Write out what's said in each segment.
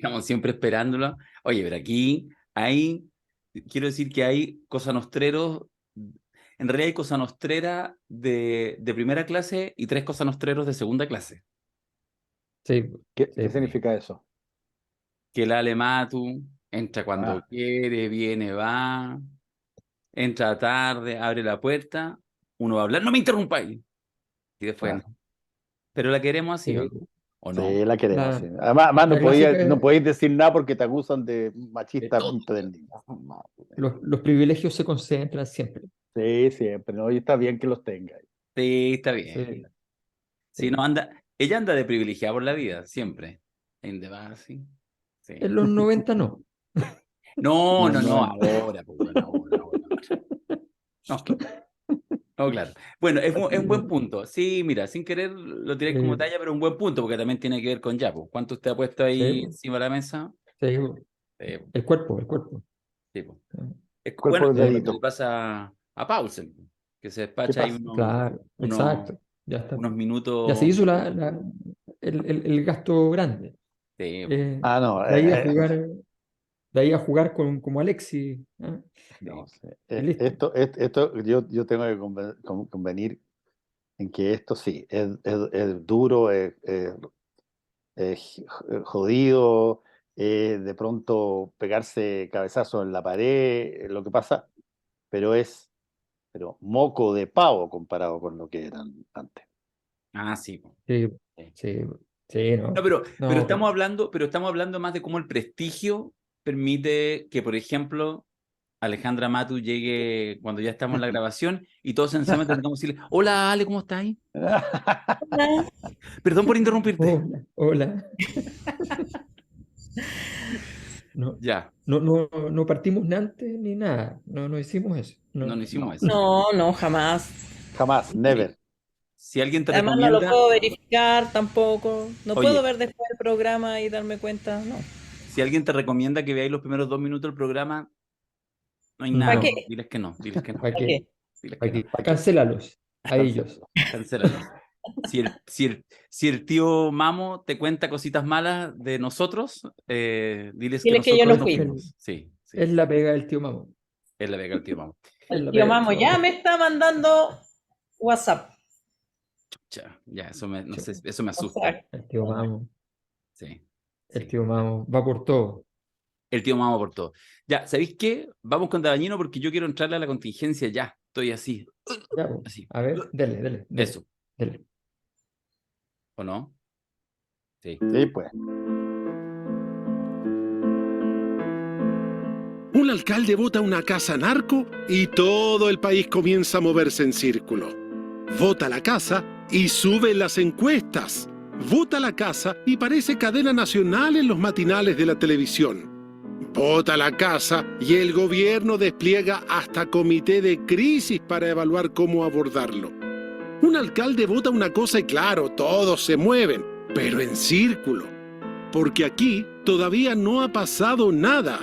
Estamos siempre esperándolo. Oye, pero aquí quiero decir que hay Cosa Nostreros, en realidad hay Cosa Nostrera de primera clase y 3 Cosa Nostreros de segunda clase. Sí, ¿Qué sí. significa eso? Que el Alematu entra cuando quiere, viene, va, entra tarde, abre la puerta, uno va a hablar, no me interrumpáis. Y después, Claro. pero la queremos así, ¿o Sí. no? ¿O no? Sí, la queremos, La, sí. Además la clásica no es podéis decir nada porque te acusan de De machista todo. empedernido. los privilegios se concentran siempre. Sí, siempre, ¿no? Y está bien que los tengáis. Sí, está Sí, bien. Sí, sí. no ella anda de privilegiada por la vida, siempre. En de va, sí. Sí. En los 90 no. No, No, no, no, no. ahora, pues, bueno, ahora. No, claro. No, claro. Bueno, es un buen punto. Sí, mira, sin querer lo tiré como talla, pero un buen punto, porque también tiene que ver con ya, pues. ¿Cuánto usted ha puesto ahí Sí, encima de la mesa? sí. Eh, El cuerpo. sí, pues. Sí. Bueno, Cuerpo es como lo que le delgadito. pasa a Paulsen, que se ¿Qué despacha ahí pasa? Claro, unos, exacto. Ya está. unos Ya se minutos. hizo el gasto grande. Sí, Eh, Ah, no. de ahí a jugar, de ahí a jugar como Alexis. ¿Ah? No sí. sé. Y listo. Esto yo tengo que convenir en que esto sí, es duro, es jodido, de pronto pegarse cabezazo en la pared, lo que pasa, pero pero moco de pavo comparado con lo que eran antes. Ah, sí, pues. Sí, Sí. sí, sí, No, no. pero No, estamos hablando más de cómo el prestigio permite que, por ejemplo, Alejandra Matu llegue cuando ya estamos en la grabación y todos sencillamente tengamos que decirle, hola Ale, ¿cómo estás? Hola. Perdón por interrumpirte. hola. No, Ya, no partimos ni antes ni nada. No hicimos eso. no No. hicimos No, eso. No, no, jamás. jamás, Sí. never. Si alguien te Además no lo recomienda, puedo verificar tampoco. No puedo oye, ver después el programa y darme cuenta, no. si alguien te recomienda que veáis los primeros 2 minutos del programa, no hay ¿Para nada. qué? No. Diles que no, diles que no, ¿Para ¿Para qué? qué? diles que ¿Para no. qué? Cancélalos a ellos. Cancélalo. Cancélalos. Si el tío Mamo te cuenta cositas malas de nosotros, diles que Diles que yo nosotros no no fui. fuimos. Sí, Es sí. la pega del tío Mamo. Es la beca del tío Mamo. Es El la tío pega del Mamo tío ya Mamo. me está mandando WhatsApp. Ya, eso me, no sé, Sí, eso me O asusta. sea, El tío Mamo. Sí, El sí. tío Mamo va por todo. El tío Mamo por todo. Ya, ¿sabéis qué? Vamos con Dabañino porque yo quiero entrarle a la contingencia ya. Estoy así. Ya, pues. Así. A ver, dele. Eso, Dele. ¿o no? Sí. Sí, pues. Un alcalde vota una casa narco y todo el país comienza a moverse en círculo. Vota la casa y sube las encuestas. Vota la casa y parece cadena nacional en los matinales de la televisión. Vota la casa y el gobierno despliega hasta comité de crisis para evaluar cómo abordarlo. Un alcalde vota una cosa y claro, todos se mueven, pero en círculo. Porque aquí todavía no ha pasado nada.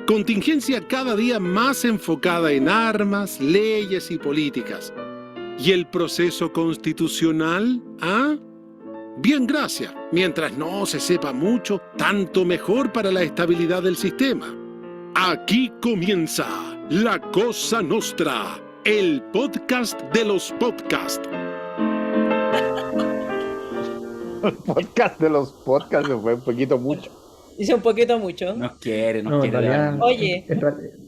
Contingencia cada día más enfocada en armas, leyes y políticas. ¿Y el proceso constitucional? ¿Ah? Bien, gracias. Mientras no se sepa mucho, tanto mejor para la estabilidad del sistema. Aquí comienza La Cosa Nostra, el podcast de los podcasts. El podcast de los podcasts se fue un poquito mucho. hice un poquito mucho. Nos quiere No, en realidad, Dabañino. Oye.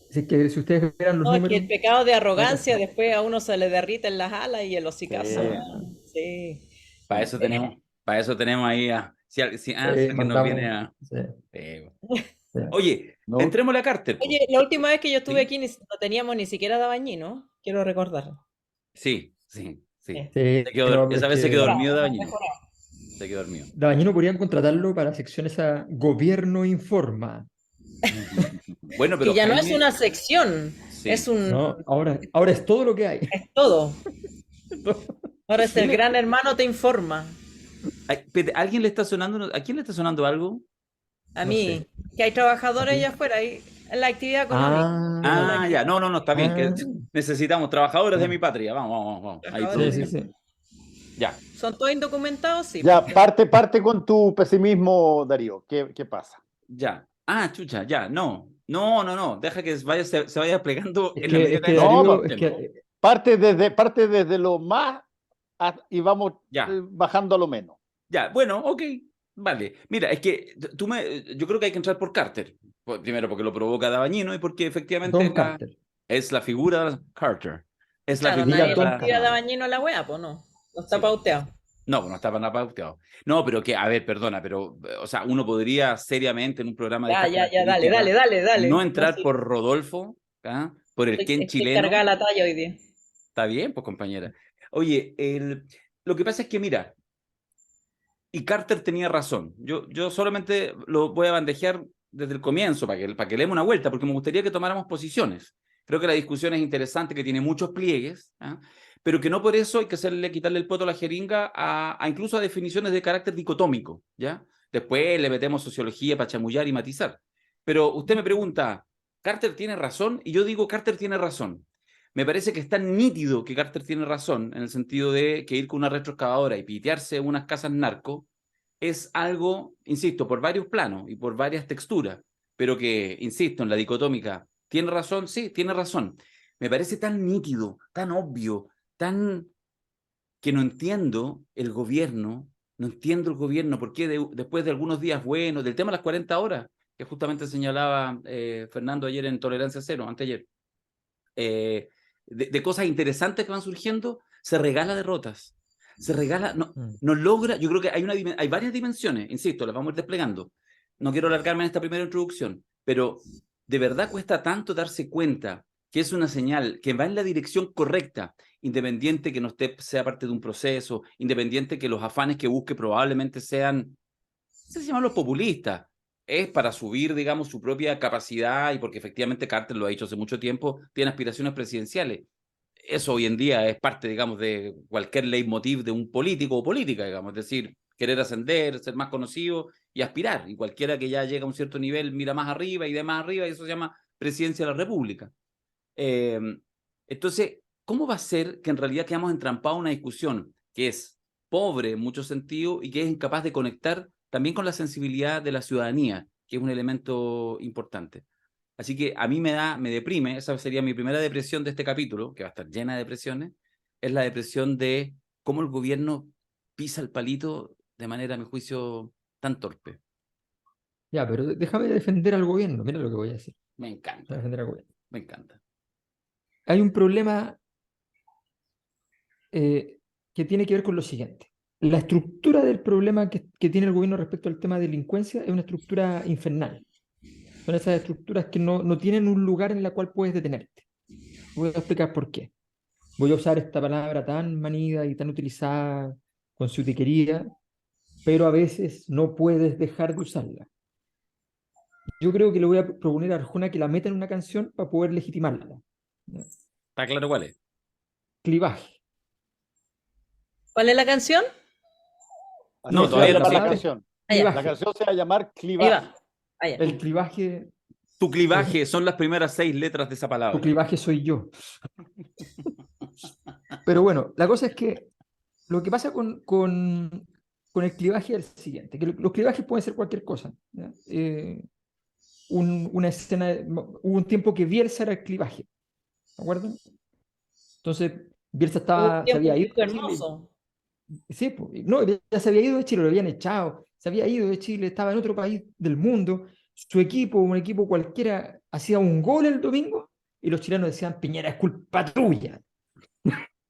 si ustedes vieran los No, es números. que el pecado de arrogancia después a uno se le derriten las alas y el hocicazo. Sí. Sí. Para eso tenemos ahí si alguien nos viene a. Sí, sí. Oye, No, entrémosle a Carter, po. Oye, la última vez que yo estuve Sí. aquí no teníamos ni siquiera Dabañino, quiero recordar. Sí. Sí. No, pero Esa es vez se quedó que dormido Mejorado, Dabañino. mejorado. Se quedó dormido. Dabañino podrían contratarlo para la sección esa Gobierno Informa. Bueno, Que pero ya no es Jaime, una sección, sí. es un No, ahora es todo lo que hay. es todo. Ahora es el gran hermano te informa. Ay, espérate, ¿alguien le está sonando? ¿A quién le está sonando algo? A No mí, sé. que hay trabajadores ¿A ti? allá afuera, en la actividad económica. Ah, ya, no, está bien, que Ah, necesitamos trabajadores de mi patria. Vamos. Ahí sí, sí, Trabajadores. producción. sí. Ya, ¿Son todos indocumentados? Sí. Ya, perfecto. parte con tu pesimismo, Darío. ¿Qué pasa? ya. Ah, chucha, ya, no. No. Deja que se vaya desplegando Es en la que, medida es que que vayamos No, Darío, es discutiendo. que parte desde lo más y vamos Ya, bajando a lo menos. ya, bueno, ok, vale. Mira, es que yo creo que hay que entrar por Carter. Primero porque lo provoca Dabañino y porque efectivamente Don Carter. es la figura de Carter. Es la Claro, figura Diga nadie de Don le tira de Carter. bañino a la wea, pues no. No está Sí. pauteado. No, pues no estaba nada pauteado. No, pero que, a ver, perdona, pero, o sea, uno podría seriamente en un programa de Ya, estas ya, ya, dale, características no dale. No, entrar sí, por Rodolfo, ¿ah? Por el Ken estoy cargada chileno. la talla hoy día. Está bien, pues compañera. Oye, lo que pasa es que, mira, y Carter tenía razón. Yo solamente lo voy a bandejear desde el comienzo para que le demos una vuelta, porque me gustaría que tomáramos posiciones. Creo que la discusión es interesante, que tiene muchos pliegues, ¿ah? Pero que no por eso hay que quitarle el poto a la jeringa a incluso a definiciones de carácter dicotómico, ¿ya? Después le metemos sociología para chamullar y matizar. Pero usted me pregunta, ¿Carter tiene razón? Y yo digo, Carter tiene razón. Me parece que es tan nítido que Carter tiene razón en el sentido de que ir con una retroexcavadora y pitearse unas casas narco es algo, insisto, por varios planos y por varias texturas, pero que, insisto, en la dicotómica, ¿tiene razón? Sí, tiene razón. Me parece tan nítido, tan obvio, tan que no entiendo el gobierno, por qué después de algunos días buenos, del tema de las 40 horas, que justamente señalaba Fernando ayer en Tolerancia Cero, anteayer, de cosas interesantes que van surgiendo, se regala derrotas. Se regala, no logra, yo creo que hay varias dimensiones, insisto, las vamos a ir desplegando. No quiero alargarme en esta primera introducción, pero de verdad cuesta tanto darse cuenta que es una señal que va en la dirección correcta, independiente que no sea parte de un proceso, independiente que los afanes que busque probablemente sean, se llaman los populistas, es para subir, digamos, su propia capacidad y porque efectivamente Carter lo ha dicho hace mucho tiempo, tiene aspiraciones presidenciales. Eso hoy en día es parte, digamos, de cualquier leitmotiv de un político o política, digamos, es decir, querer ascender, ser más conocido y aspirar. Y cualquiera que ya llega a un cierto nivel mira más arriba y de más arriba y eso se llama presidencia de la República. Eh, entonces, ¿cómo va a ser que en realidad quedamos entrampados en una discusión que es pobre en muchos sentidos y que es incapaz de conectar también con la sensibilidad de la ciudadanía, que es un elemento importante? Así que a mí me deprime, esa sería mi primera depresión de este capítulo, que va a estar llena de depresiones, es la depresión de cómo el gobierno pisa el palito de manera, a mi juicio, tan torpe. Ya, pero déjame defender al gobierno. Mira lo que voy a decir. Me Voy a encanta, defender al gobierno. me encanta. Hay un problema que tiene que ver con lo siguiente. La estructura del problema que tiene el gobierno respecto al tema de delincuencia es una estructura infernal. Son esas estructuras que no tienen un lugar en la cual puedes detenerte. Voy a explicar por qué. Voy a usar esta palabra tan manida y tan utilizada con su tiquería, pero a veces no puedes dejar de usarla. Yo creo que le voy a proponer a Arjona que la meta en una canción para poder legitimarla. ¿Está claro cuál es? Clivaje. ¿Cuál es la canción? Así No, se va a todavía no llamar la existe. canción. Allá, La Clivaje. canción se va a llamar ahí Clivaje. va. Allá. El clivaje, Tu clivaje son las primeras 6 letras de esa tu palabra. clivaje soy yo. Pero bueno, la cosa es que lo que pasa con el clivaje es el siguiente, que los clivajes pueden ser cualquier cosa. ¿Ya? Una escena, hubo un tiempo que Bielsa era el clivaje, ¿de acuerdo? Entonces, Bielsa Hubo un se tiempo había un ido poco de Chile. hermoso. Sí, no, ya se había ido de Chile, lo habían echado, se había ido de Chile, estaba en otro país del mundo, su equipo, un equipo cualquiera, hacía un gol el domingo y los chilenos decían, Piñera, es culpa tuya.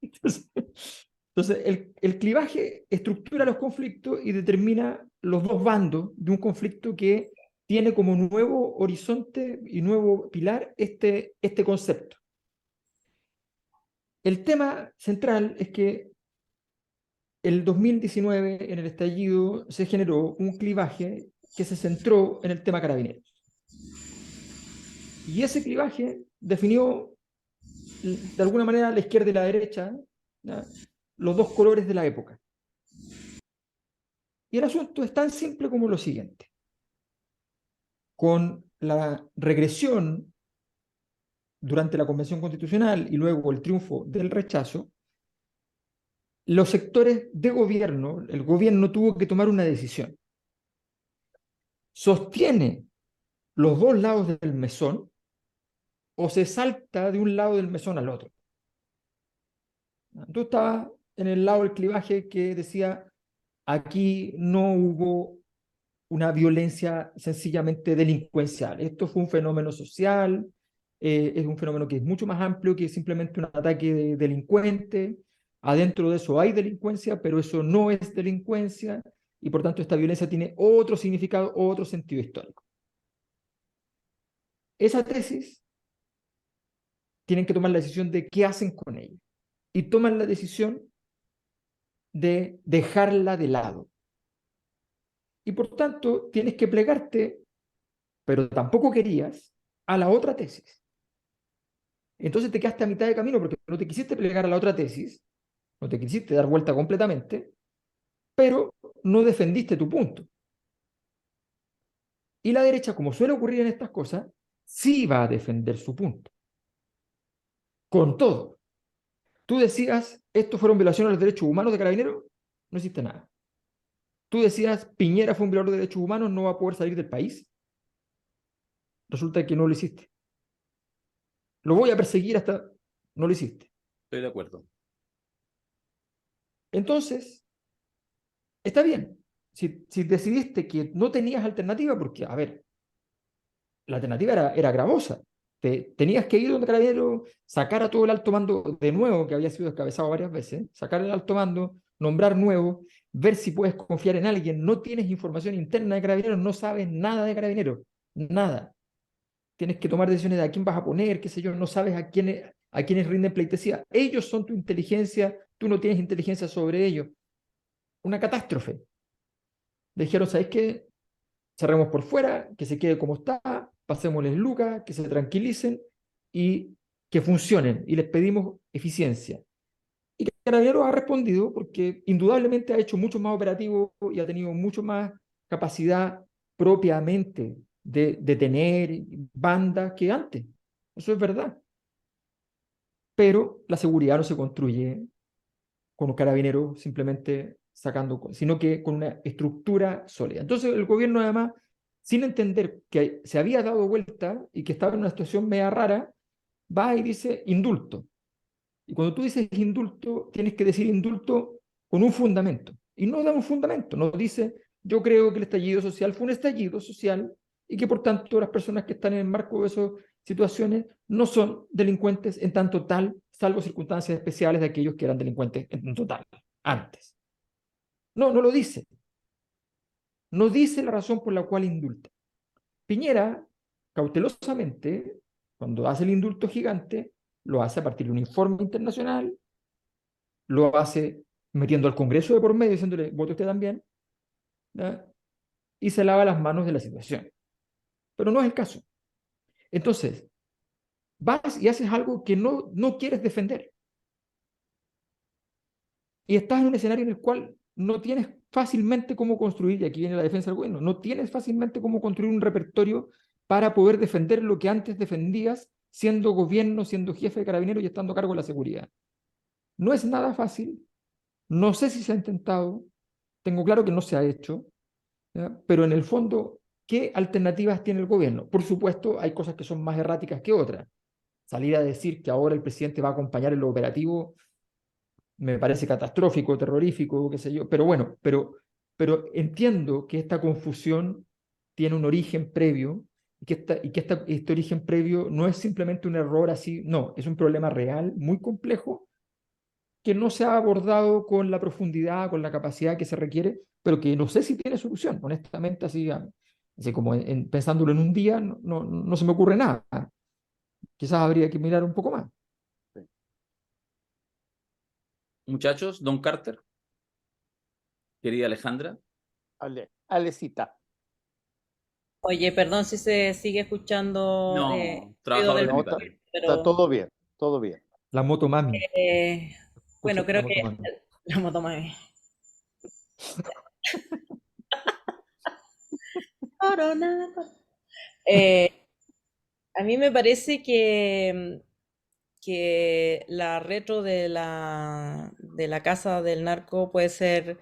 Entonces, el clivaje estructura los conflictos y determina los dos bandos de un conflicto que tiene como nuevo horizonte y nuevo pilar este concepto. El tema central es que el 2019, en el estallido, se generó un clivaje que se centró en el tema carabineros. Y ese clivaje definió, de alguna manera, la izquierda y la derecha, ¿ya? Los dos colores de la época. Y el asunto es tan simple como lo siguiente. Con la regresión durante la Convención Constitucional y luego el triunfo del rechazo, los sectores de gobierno, el gobierno tuvo que tomar una decisión. ¿Sostiene los dos lados del mesón o se salta de un lado del mesón al otro? Tú estabas en el lado del clivaje que decía, aquí no hubo una violencia sencillamente delincuencial. Esto fue un fenómeno social, es un fenómeno que es mucho más amplio que simplemente un ataque de delincuente. Adentro de eso hay delincuencia, pero eso no es delincuencia y por tanto esta violencia tiene otro significado, otro sentido histórico. Esa tesis tienen que tomar la decisión de qué hacen con ella y toman la decisión de dejarla de lado. Y por tanto tienes que plegarte, pero tampoco querías, a la otra tesis. Entonces te quedaste a mitad de camino porque no te quisiste plegar a la otra tesis, no te quisiste dar vuelta completamente, pero no defendiste tu punto. Y la derecha, como suele ocurrir en estas cosas, sí va a defender su punto. Con todo. Tú decías, estos fueron violaciones a los derechos humanos de Carabineros, no hiciste nada. Tú decías, Piñera fue un violador de derechos humanos, no va a poder salir del país. Resulta que no lo hiciste. Lo voy a perseguir hasta... No lo hiciste. Estoy de acuerdo. Entonces, está bien. Si decidiste que no tenías alternativa, porque, a ver, la alternativa era gravosa. Tenías que ir donde Carabineros, sacar a todo el alto mando de nuevo, que había sido descabezado varias veces, sacar el alto mando, nombrar nuevo, ver si puedes confiar en alguien. No tienes información interna de Carabineros, no sabes nada de Carabineros, nada. Tienes que tomar decisiones de a quién vas a poner, qué sé yo, no sabes a quiénes rinden pleitesía. Ellos son tu inteligencia, tú no tienes inteligencia sobre ellos. Una catástrofe. Dijeron, ¿sabes qué? Cerremos por fuera, que se quede como está, pasémosles lucas, que se tranquilicen y que funcionen. Y les pedimos eficiencia. Y Carabineros ha respondido porque indudablemente ha hecho mucho más operativo y ha tenido mucho más capacidad propiamente de detener bandas que antes. Eso es verdad. Pero la seguridad no se construye con los carabineros simplemente sacando, sino que con una estructura sólida. Entonces el gobierno además, sin entender que se había dado vuelta y que estaba en una situación media rara, va y dice indulto. Y cuando tú dices indulto, tienes que decir indulto con un fundamento. Y no da un fundamento, no dice yo creo que el estallido social fue un estallido social y que por tanto las personas que están en el marco de esas situaciones no son delincuentes en tanto tal, salvo circunstancias especiales de aquellos que eran delincuentes en total, antes. No, no lo dice. No dice la razón por la cual indulta. Piñera, cautelosamente, cuando hace el indulto gigante, lo hace a partir de un informe internacional, lo hace metiendo al Congreso de por medio, diciéndole, vote usted también, ¿ya? Y se lava las manos de la situación. Pero no es el caso. Entonces, vas y haces algo que no quieres defender. Y estás en un escenario en el cual no tienes fácilmente cómo construir, y aquí viene la defensa del gobierno, no tienes fácilmente cómo construir un repertorio para poder defender lo que antes defendías siendo gobierno, siendo jefe de carabineros y estando a cargo de la seguridad. No es nada fácil, no sé si se ha intentado, tengo claro que no se ha hecho, ¿ya? Pero en el fondo, ¿qué alternativas tiene el gobierno? Por supuesto, hay cosas que son más erráticas que otras. Salir a decir que ahora el presidente va a acompañar en lo operativo me parece catastrófico, terrorífico, qué sé yo, pero bueno, pero entiendo que esta confusión tiene un origen previo y que este origen previo no es simplemente un error así, no, es un problema real, muy complejo, que no se ha abordado con la profundidad, con la capacidad que se requiere, pero que no sé si tiene solución, honestamente, así como pensándolo en un día, no se me ocurre nada. Quizás habría que mirar un poco más. Muchachos, Don Carter, querida Alejandra. Alecita. Oye, perdón si se sigue escuchando No, ruido trabajadores del No, militares. está pero todo bien, todo bien. La moto mami. bueno, La creo que moto mami. la motomami. Corona. A mí me parece que la retro de la casa del narco puede ser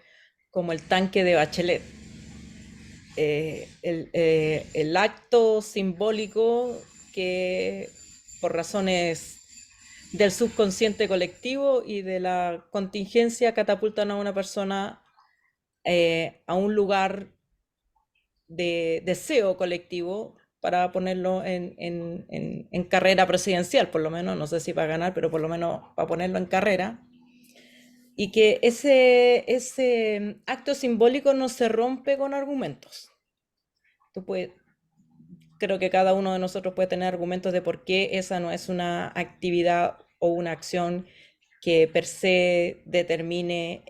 como el tanque de Bachelet. El acto simbólico que por razones del subconsciente colectivo y de la contingencia catapultan a una persona a un lugar de deseo colectivo para ponerlo en carrera presidencial, por lo menos, no sé si va a ganar, pero por lo menos para ponerlo en carrera. Y que ese acto simbólico no se rompe con argumentos. Creo que cada uno de nosotros puede tener argumentos de por qué esa no es una actividad o una acción que per se determine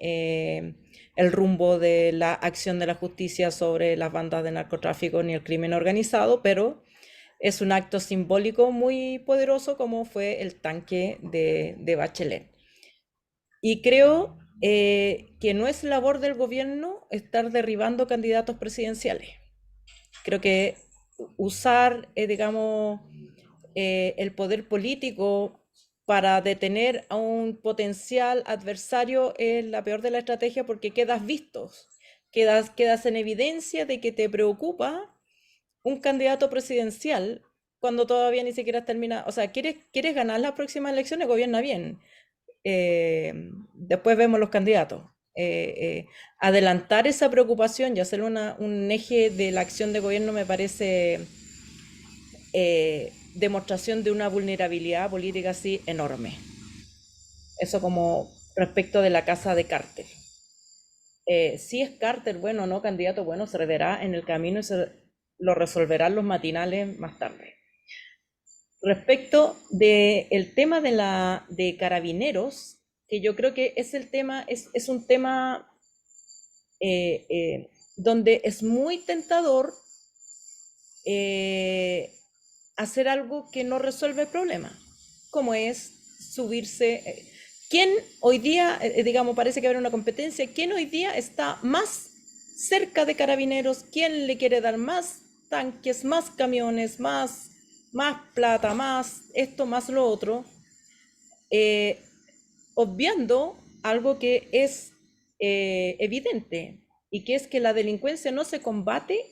el rumbo de la acción de la justicia sobre las bandas de narcotráfico ni el crimen organizado, pero es un acto simbólico muy poderoso como fue el tanque de Bachelet. Y creo que no es labor del gobierno estar derribando candidatos presidenciales. Creo que usar, digamos, el poder político para detener a un potencial adversario es la peor de la estrategia porque quedas visto, quedas en evidencia de que te preocupa un candidato presidencial cuando todavía ni siquiera termina, o sea, quieres ganar las próximas elecciones, gobierna bien. Después vemos los candidatos. Adelantar esa preocupación y hacer un eje de la acción de gobierno me parece demostración de una vulnerabilidad política así enorme. Eso como respecto de la casa de Carter. Si es Carter bueno o no candidato bueno, se verá en el camino y lo resolverán los matinales más tarde. Respecto del tema de carabineros, que yo creo que es un tema donde es muy tentador hacer algo que no resuelve el problema, como es subirse. ¿Quién hoy día, digamos, parece que habrá una competencia? ¿Quién hoy día está más cerca de carabineros? ¿Quién le quiere dar más tanques, más camiones, más plata, más esto, más lo otro? Obviando algo que es evidente, y que es que la delincuencia no se combate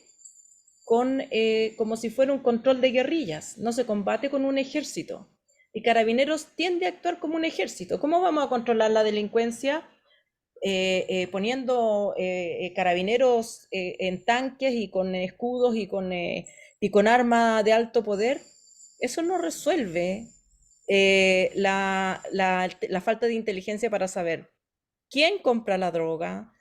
como si fuera un control de guerrillas, no se combate con un ejército. Y Carabineros tiende a actuar como un ejército. ¿Cómo vamos a controlar la delincuencia? Poniendo carabineros en tanques y con escudos y con armas de alto poder. Eso no resuelve la falta de inteligencia para saber quién compra la droga,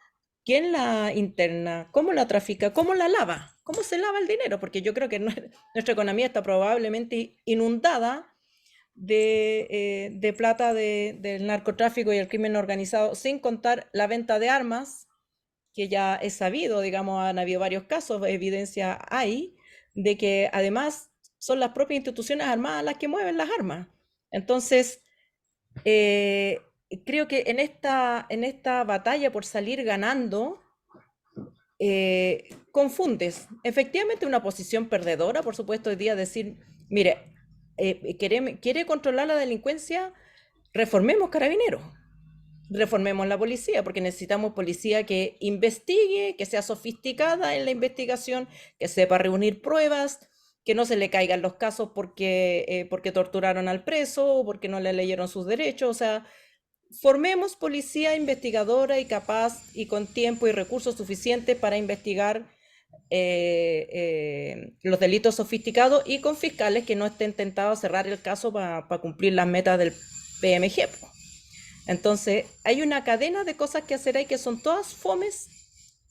quién la interna, cómo la trafica, cómo la lava, cómo se lava el dinero, porque yo creo que nuestra economía está probablemente inundada de plata del narcotráfico y el crimen organizado, sin contar la venta de armas, que ya es sabido, digamos, han habido varios casos, evidencia hay, de que además son las propias instituciones armadas las que mueven las armas. Entonces, creo que en esta batalla por salir ganando, confundes. Efectivamente, una posición perdedora, por supuesto, hoy día decir, mire, quiere controlar la delincuencia, reformemos Carabineros, reformemos la policía, porque necesitamos policía que investigue, que sea sofisticada en la investigación, que sepa reunir pruebas, que no se le caigan los casos porque torturaron al preso o porque no le leyeron sus derechos. O sea, formemos policía investigadora y capaz y con tiempo y recursos suficientes para investigar los delitos sofisticados y con fiscales que no estén tentados a cerrar el caso para cumplir las metas del PMG. Entonces, hay una cadena de cosas que hacer ahí que son todas fomes,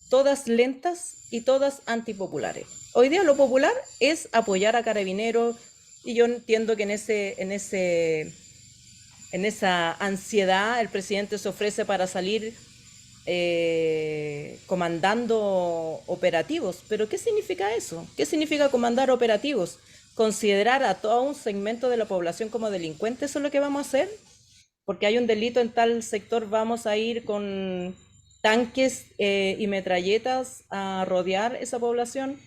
todas lentas y todas antipopulares. Hoy día lo popular es apoyar a Carabineros, y yo entiendo que en esa ansiedad el presidente se ofrece para salir comandando operativos. Pero ¿qué significa eso? ¿Qué significa comandar operativos? ¿Considerar a todo un segmento de la población como delincuente? ¿Eso es lo que vamos a hacer? Porque hay un delito en tal sector, vamos a ir con tanques y metralletas a rodear esa población.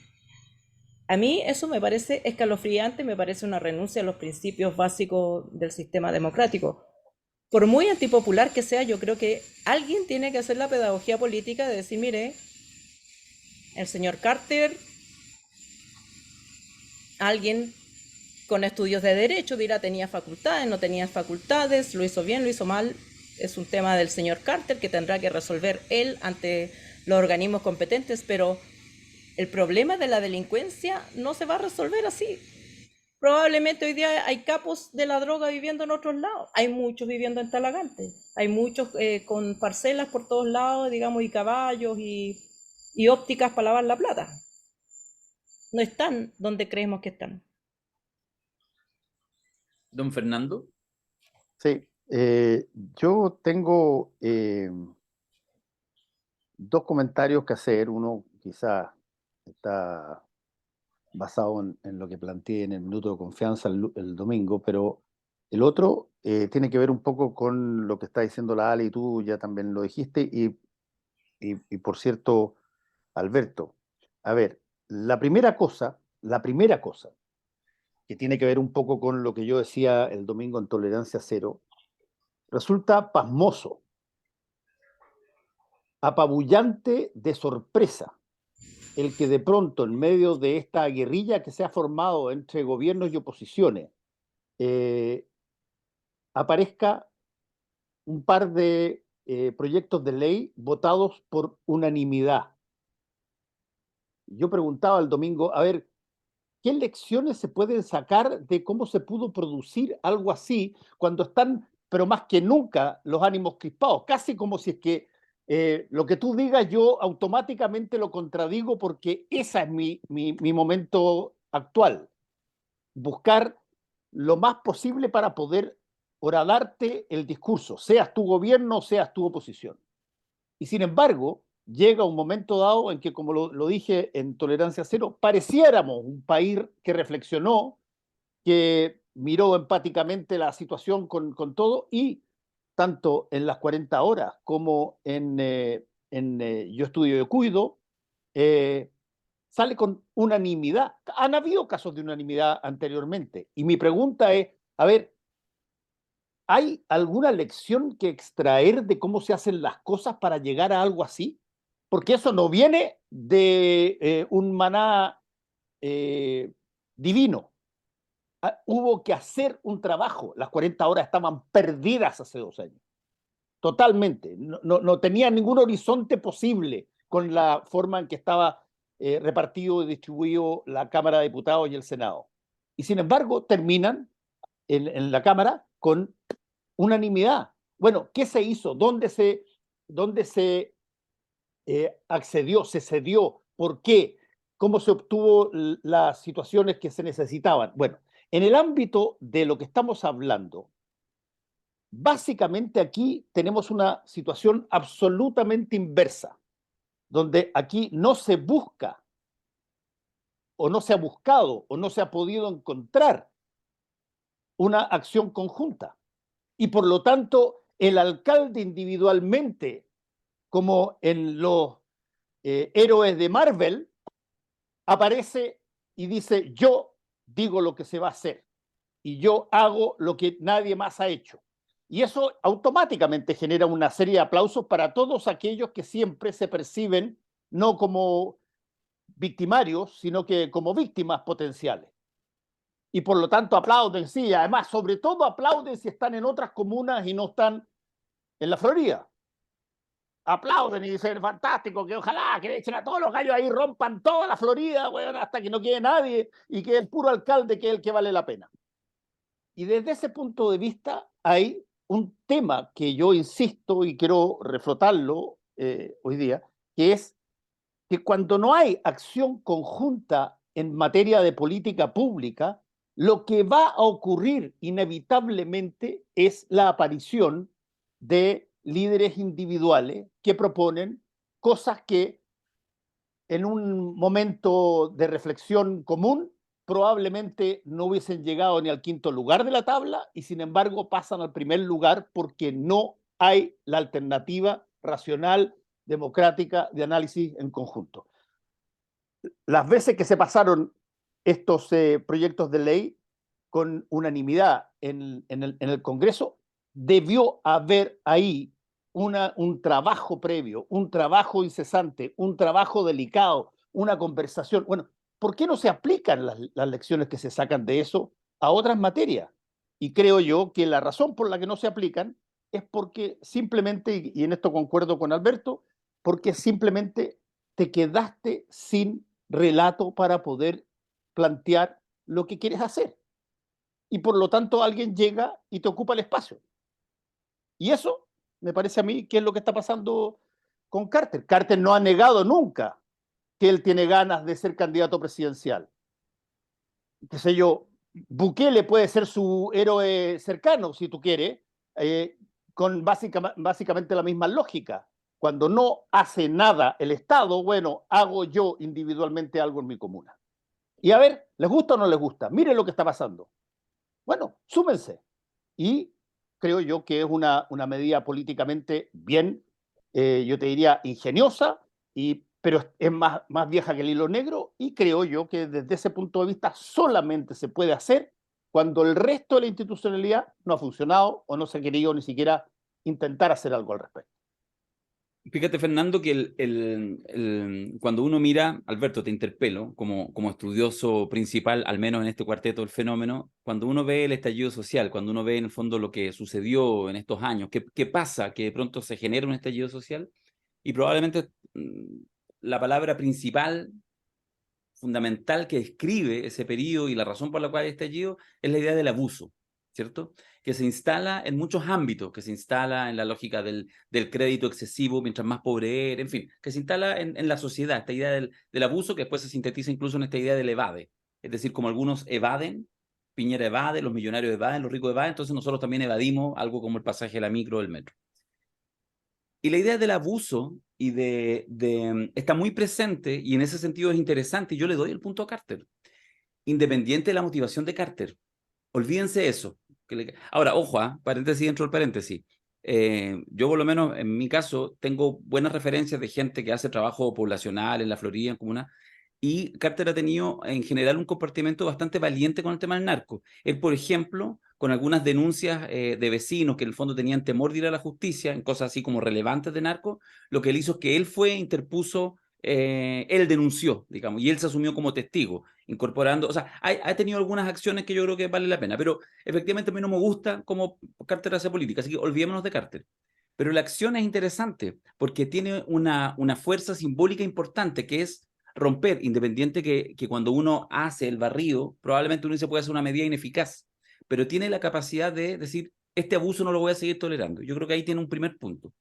A mí eso me parece escalofriante, me parece una renuncia a los principios básicos del sistema democrático. por muy antipopular que sea, yo creo que alguien tiene que hacer la pedagogía política de decir, mire, el señor Carter, alguien con estudios de derecho dirá tenía facultades, no tenía facultades, lo hizo bien, lo hizo mal, es un tema del señor Carter que tendrá que resolver él ante los organismos competentes, pero el problema de la delincuencia no se va a resolver así. Probablemente hoy día hay capos de la droga viviendo en otros lados, hay muchos viviendo en Talagante, hay muchos con parcelas por todos lados, digamos, y caballos y ópticas para lavar la plata. No están donde creemos que están. Don Fernando. Sí, yo tengo dos comentarios que hacer. Uno quizás está basado en lo que planteé en el minuto de confianza el domingo, pero el otro tiene que ver un poco con lo que está diciendo la Ale y tú ya también lo dijiste, y por cierto, Alberto. A ver, la primera cosa que tiene que ver un poco con lo que yo decía el domingo en Tolerancia Cero, resulta pasmoso, apabullante de sorpresa, el que de pronto en medio de esta guerrilla que se ha formado entre gobiernos y oposiciones, aparezca un par de proyectos de ley votados por unanimidad. Yo preguntaba el domingo, a ver, ¿qué lecciones se pueden sacar de cómo se pudo producir algo así cuando están, pero más que nunca, los ánimos crispados? Casi como si es que lo que tú digas yo automáticamente lo contradigo porque ese es mi momento actual. Buscar lo más posible para poder horadarte el discurso, seas tu gobierno, seas tu oposición. Y sin embargo, llega un momento dado en que, como lo dije en Tolerancia Cero, pareciéramos un país que reflexionó, que miró empáticamente la situación con todo, y tanto en las 40 horas como en Yo Estudio y Cuido, sale con unanimidad. Han habido casos de unanimidad anteriormente. Y mi pregunta es, a ver, ¿hay alguna lección que extraer de cómo se hacen las cosas para llegar a algo así? Porque eso no viene de un maná divino. Hubo que hacer un trabajo. Las 40 horas estaban perdidas hace 2 años. Totalmente. No tenía ningún horizonte posible con la forma en que estaba repartido y distribuido la Cámara de Diputados y el Senado. Y sin embargo, terminan en la Cámara con unanimidad. Bueno, ¿qué se hizo? ¿Dónde se accedió? ¿Se cedió? ¿Por qué? ¿Cómo se obtuvo las situaciones que se necesitaban? Bueno, en el ámbito de lo que estamos hablando, básicamente aquí tenemos una situación absolutamente inversa, donde aquí no se busca o no se ha buscado o no se ha podido encontrar una acción conjunta. Y por lo tanto, el alcalde individualmente, como en los héroes de Marvel, aparece y dice, yo digo lo que se va a hacer y yo hago lo que nadie más ha hecho. Y eso automáticamente genera una serie de aplausos para todos aquellos que siempre se perciben no como victimarios, sino que como víctimas potenciales. Y por lo tanto aplauden, sí, además, sobre todo aplauden si están en otras comunas y no están en la Florida. Aplauden y dicen, fantástico, que ojalá que le echen a todos los gallos ahí, rompan toda la Florida, bueno, hasta que no quede nadie y que el puro alcalde que es el que vale la pena. Y desde ese punto de vista hay un tema que yo insisto y quiero reflotarlo hoy día, que es que cuando no hay acción conjunta en materia de política pública, lo que va a ocurrir inevitablemente es la aparición de líderes individuales que proponen cosas que en un momento de reflexión común probablemente no hubiesen llegado ni al 5.º lugar de la tabla y sin embargo pasan al primer lugar porque no hay la alternativa racional, democrática de análisis en conjunto. Las veces que se pasaron estos proyectos de ley con unanimidad en el Congreso, debió haber ahí un trabajo previo, un trabajo incesante, un trabajo delicado, una conversación. Bueno, ¿por qué no se aplican las lecciones que se sacan de eso a otras materias? Y creo yo que la razón por la que no se aplican es porque simplemente, y en esto concuerdo con Alberto, porque simplemente te quedaste sin relato para poder plantear lo que quieres hacer. Y por lo tanto alguien llega y te ocupa el espacio. Y eso me parece a mí que es lo que está pasando con Carter. Carter no ha negado nunca que él tiene ganas de ser candidato presidencial. Qué sé yo, Bukele puede ser su héroe cercano, si tú quieres, con básicamente la misma lógica. Cuando no hace nada el Estado, bueno, hago yo individualmente algo en mi comuna. Y a ver, ¿les gusta o no les gusta? Miren lo que está pasando. Bueno, súmense. Y creo yo que es una medida políticamente bien, yo te diría, ingeniosa, pero es más vieja que el hilo negro, y creo yo que desde ese punto de vista solamente se puede hacer cuando el resto de la institucionalidad no ha funcionado o no se ha querido ni siquiera intentar hacer algo al respecto. Fíjate, Fernando, que cuando uno mira, Alberto, te interpelo, como estudioso principal, al menos en este cuarteto del fenómeno, cuando uno ve el estallido social, cuando uno ve en el fondo lo que sucedió en estos años, ¿qué pasa? Que de pronto se genera un estallido social y probablemente la palabra principal, fundamental que describe ese periodo y la razón por la cual hay estallido es la idea del abuso, ¿cierto? Que se instala en muchos ámbitos, que se instala en la lógica del crédito excesivo mientras más pobre eres, en fin, que se instala en la sociedad, esta idea del abuso que después se sintetiza incluso en esta idea del evade. Es decir, como algunos evaden, Piñera evade, los millonarios evaden, los ricos evaden, entonces nosotros también evadimos algo como el pasaje de la micro o del metro. Y la idea del abuso y está muy presente y en ese sentido es interesante y yo le doy el punto a Carter. Independiente de la motivación de Carter. Olvídense eso. Ahora, ojo, paréntesis dentro del paréntesis. Yo por lo menos en mi caso tengo buenas referencias de gente que hace trabajo poblacional en la Florida, en comuna, y Carter ha tenido en general un comportamiento bastante valiente con el tema del narco. Él, por ejemplo, con algunas denuncias de vecinos que en el fondo tenían temor de ir a la justicia en cosas así como relevantes de narco, lo que él hizo es que él interpuso, él denunció, digamos, y él se asumió como testigo, incorporando, o sea, ha tenido algunas acciones que yo creo que vale la pena, pero efectivamente a mí no me gusta cómo Carter hace política, así que olvidémonos de Carter. Pero la acción es interesante porque tiene una fuerza simbólica importante que es romper, independiente que cuando uno hace el barrido, probablemente uno se puede hacer una medida ineficaz, pero tiene la capacidad de decir, este abuso no lo voy a seguir tolerando. Yo creo que ahí tiene un primer punto.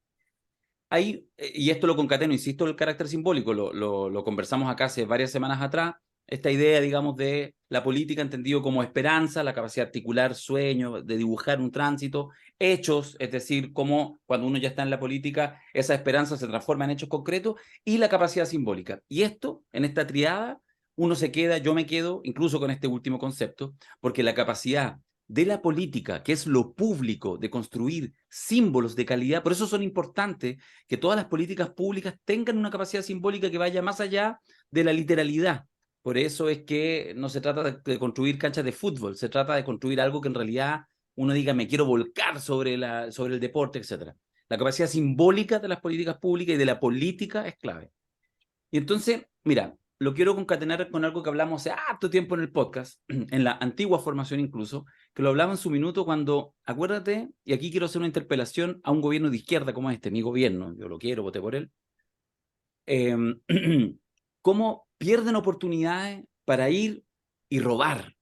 Ahí, y esto lo concateno, insisto, el carácter simbólico, lo conversamos acá hace varias semanas atrás, esta idea, digamos, de la política entendido como esperanza, la capacidad de articular sueños, de dibujar un tránsito, hechos, es decir, cómo cuando uno ya está en la política, esa esperanza se transforma en hechos concretos, y la capacidad simbólica. Y esto, en esta triada, uno se queda, yo me quedo, incluso con este último concepto, porque la capacidad de la política, que es lo público, de construir símbolos de calidad, por eso son importantes que todas las políticas públicas tengan una capacidad simbólica que vaya más allá de la literalidad. Por eso es que no se trata de construir canchas de fútbol, se trata de construir algo que en realidad uno diga, me quiero volcar sobre el deporte, etc. La capacidad simbólica de las políticas públicas y de la política es clave. Y entonces, mira, lo quiero concatenar con algo que hablamos hace harto tiempo en el podcast, en la antigua formación incluso, que lo hablaba en su minuto cuando, acuérdate, y aquí quiero hacer una interpelación a un gobierno de izquierda como este, mi gobierno, yo lo quiero, voté por él, cómo pierden oportunidades para ir y robar,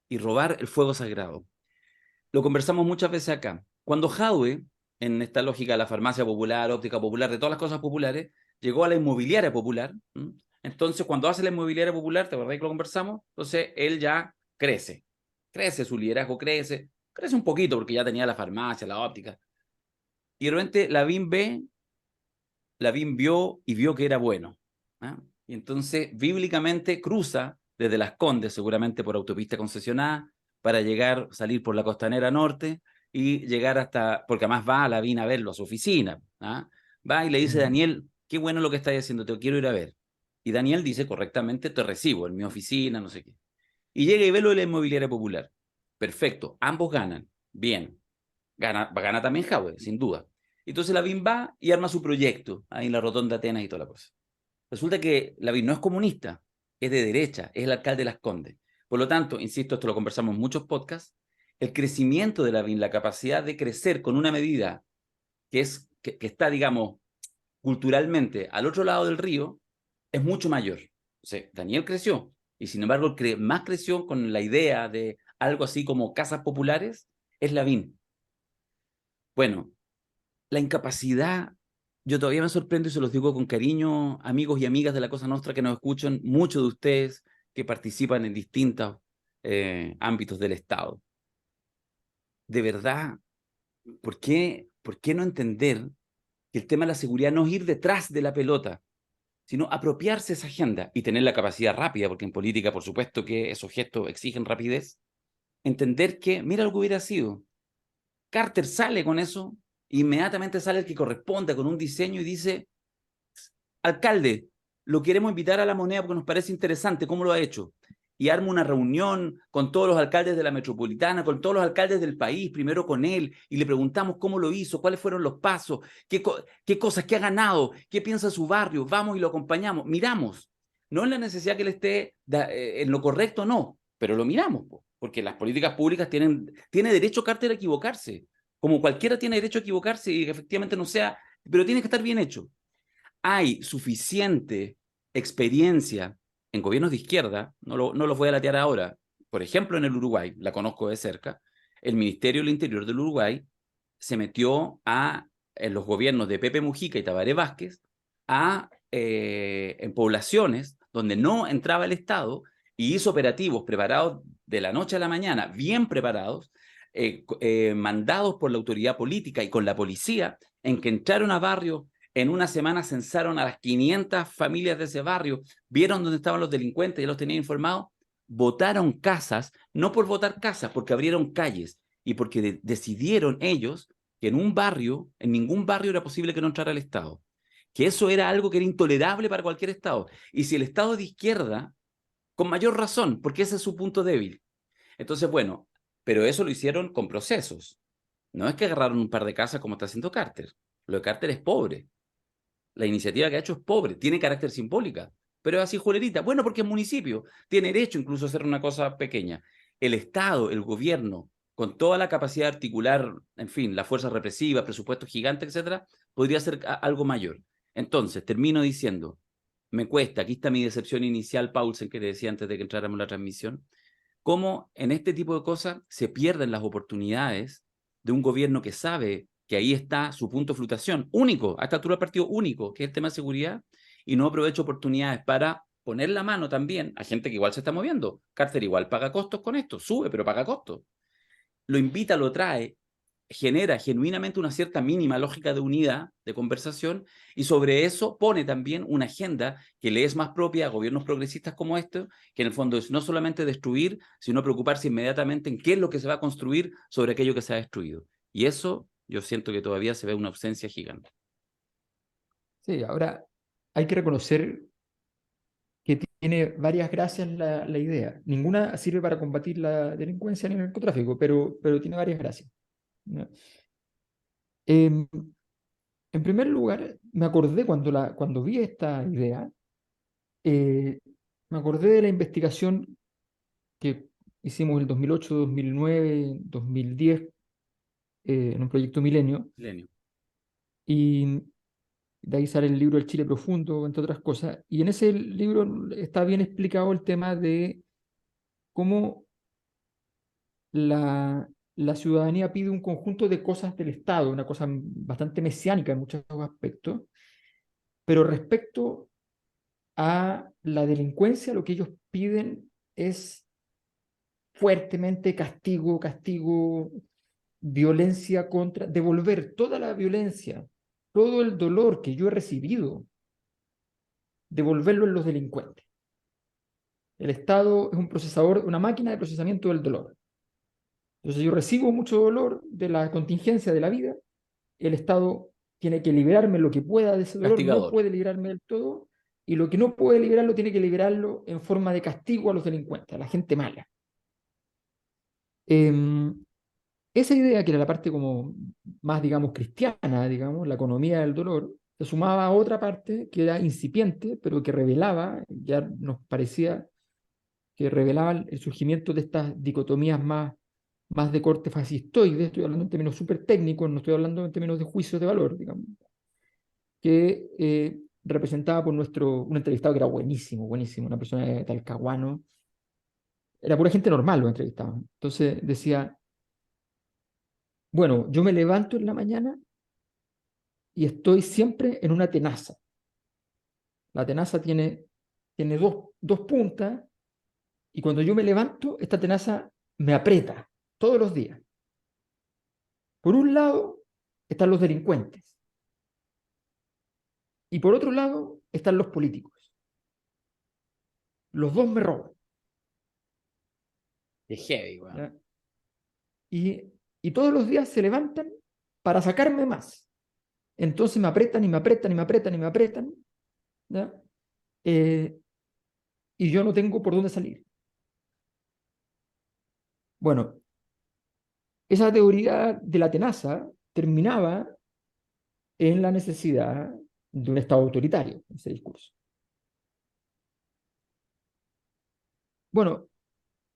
y robar el fuego sagrado. Lo conversamos muchas veces acá. Cuando Jadwe, en esta lógica de la farmacia popular, óptica popular, de todas las cosas populares, llegó a la inmobiliaria popular, entonces cuando hace la inmobiliaria popular, ¿te acuerdas que lo conversamos? Entonces él ya crece su liderazgo, crece un poquito porque ya tenía la farmacia, la óptica. Y de repente Lavín vio y vio que era bueno. Y entonces bíblicamente cruza desde Las Condes, seguramente por autopista concesionada, para salir por la costanera norte y llegar hasta, porque además va a Lavín a verlo a su oficina. Va y le dice, Daniel, qué bueno lo que estás haciendo, te quiero ir a ver. Y Daniel dice correctamente, te recibo en mi oficina, no sé qué. Y llega y ve lo de la inmobiliaria popular. Perfecto, ambos ganan, bien. gana también Jadwe, sin duda. Entonces Lavín va y arma su proyecto ahí en la Rotonda de Atenas y toda la cosa. Resulta que Lavín no es comunista, es de derecha, es el alcalde de Las Condes. Por lo tanto, insisto, esto lo conversamos en muchos podcasts, el crecimiento de Lavín, la capacidad de crecer con una medida que está, digamos, culturalmente al otro lado del río, es mucho mayor. O sea, Daniel creció, y sin embargo, más creció con la idea de algo así como casas populares, es Lavín. Bueno, la incapacidad, yo todavía me sorprendo y se los digo con cariño, amigos y amigas de la Cosa Nostra que nos escuchan, muchos de ustedes que participan en distintos ámbitos del Estado. De verdad, ¿por qué no entender que el tema de la seguridad no es ir detrás de la pelota, sino apropiarse esa agenda y tener la capacidad rápida, porque en política, por supuesto, que esos gestos exigen rapidez, entender que, mira lo que hubiera sido, Carter sale con eso, inmediatamente sale el que corresponde con un diseño y dice, alcalde, lo queremos invitar a la Moneda porque nos parece interesante, ¿cómo lo ha hecho? Y arma una reunión con todos los alcaldes de la metropolitana, con todos los alcaldes del país, primero con él, y le preguntamos cómo lo hizo, cuáles fueron los pasos, qué cosas, qué ha ganado, qué piensa su barrio, vamos y lo acompañamos, miramos. No en la necesidad que él esté en lo correcto, no, pero lo miramos, porque las políticas públicas tiene derecho Carter a equivocarse, como cualquiera tiene derecho a equivocarse y que efectivamente no sea, pero tiene que estar bien hecho. Hay suficiente experiencia en gobiernos de izquierda, no los voy a latear ahora, por ejemplo en el Uruguay, la conozco de cerca, el Ministerio del Interior del Uruguay se metió en los gobiernos de Pepe Mujica y Tabaré Vázquez en poblaciones donde no entraba el Estado y hizo operativos preparados de la noche a la mañana, bien preparados, mandados por la autoridad política y con la policía, en que entraron a barrios. En una semana censaron a las 500 familias de ese barrio, vieron dónde estaban los delincuentes, ya los tenían informados, votaron casas, no por votar casas, porque abrieron calles y porque decidieron ellos que en ningún barrio era posible que no entrara el Estado, que eso era algo que era intolerable para cualquier Estado. Y si el Estado es de izquierda, con mayor razón, porque ese es su punto débil. Entonces, bueno, pero eso lo hicieron con procesos. No es que agarraron un par de casas como está haciendo Carter. Lo de Carter es pobre. La iniciativa que ha hecho es pobre, tiene carácter simbólica, pero es así julerita. Bueno, porque es municipio, tiene derecho incluso a hacer una cosa pequeña. El Estado, el gobierno, con toda la capacidad de articular, en fin, la fuerza represiva, presupuestos gigantes, etcétera, podría ser algo mayor. Entonces, termino diciendo, me cuesta, aquí está mi decepción inicial, Paulsen, que te decía antes de que entráramos en la transmisión, cómo en este tipo de cosas se pierden las oportunidades de un gobierno que sabe que ahí está su punto de fluctuación, único, a esta altura del partido único, que es el tema de seguridad, y no aprovecha oportunidades para poner la mano también a gente que igual se está moviendo. Carter igual paga costos con esto, sube, pero paga costos. Lo invita, lo trae, genera genuinamente una cierta mínima lógica de unidad, de conversación, y sobre eso pone también una agenda que le es más propia a gobiernos progresistas como este, que en el fondo es no solamente destruir, sino preocuparse inmediatamente en qué es lo que se va a construir sobre aquello que se ha destruido. Y eso yo siento que todavía se ve una ausencia gigante. Sí, ahora hay que reconocer que tiene varias gracias la idea. Ninguna sirve para combatir la delincuencia ni el narcotráfico, pero tiene varias gracias, ¿no? Em, en primer lugar, me acordé cuando vi esta idea, me acordé de la investigación que hicimos en el 2008, 2009, 2010, en un proyecto Milenio, Milenio. y de ahí sale el libro El Chile Profundo, entre otras cosas, y en ese libro está bien explicado el tema de cómo la ciudadanía pide un conjunto de cosas del Estado, una cosa bastante mesiánica en muchos aspectos, pero respecto a la delincuencia, lo que ellos piden es fuertemente castigo, castigo, violencia contra, devolver toda la violencia, todo el dolor que yo he recibido, devolverlo en los delincuentes. El Estado es un procesador, una máquina de procesamiento del dolor. Entonces yo recibo mucho dolor de la contingencia de la vida, el Estado tiene que liberarme lo que pueda de ese dolor, no Castigador. puede liberarme del todo, y lo que no puede liberarlo tiene que liberarlo en forma de castigo a los delincuentes, a la gente mala. esa idea, que era la parte como más, digamos, cristiana, digamos, la economía del dolor, se sumaba a otra parte que era incipiente, pero que revelaba, ya nos parecía que revelaba el surgimiento de estas dicotomías más de corte fascistoide. Estoy hablando en términos súper técnicos, no estoy hablando en términos de juicios de valor, digamos, que representaba por un entrevistado que era buenísimo, buenísimo, una persona de Talcahuano, era pura gente normal lo entrevistaba. Entonces decía, bueno, yo me levanto en la mañana y estoy siempre en una tenaza. La tenaza tiene dos puntas, y cuando yo me levanto, esta tenaza me aprieta todos los días. Por un lado están los delincuentes y por otro lado están los políticos. Los dos me roban. Es heavy, weón. ¿Ya? Y todos los días se levantan para sacarme más. Entonces me apretan y me apretan y me apretan y me apretan. ¿Ya? Y yo no tengo por dónde salir. Bueno, esa teoría de la tenaza terminaba en la necesidad de un Estado autoritario, ese discurso. Bueno,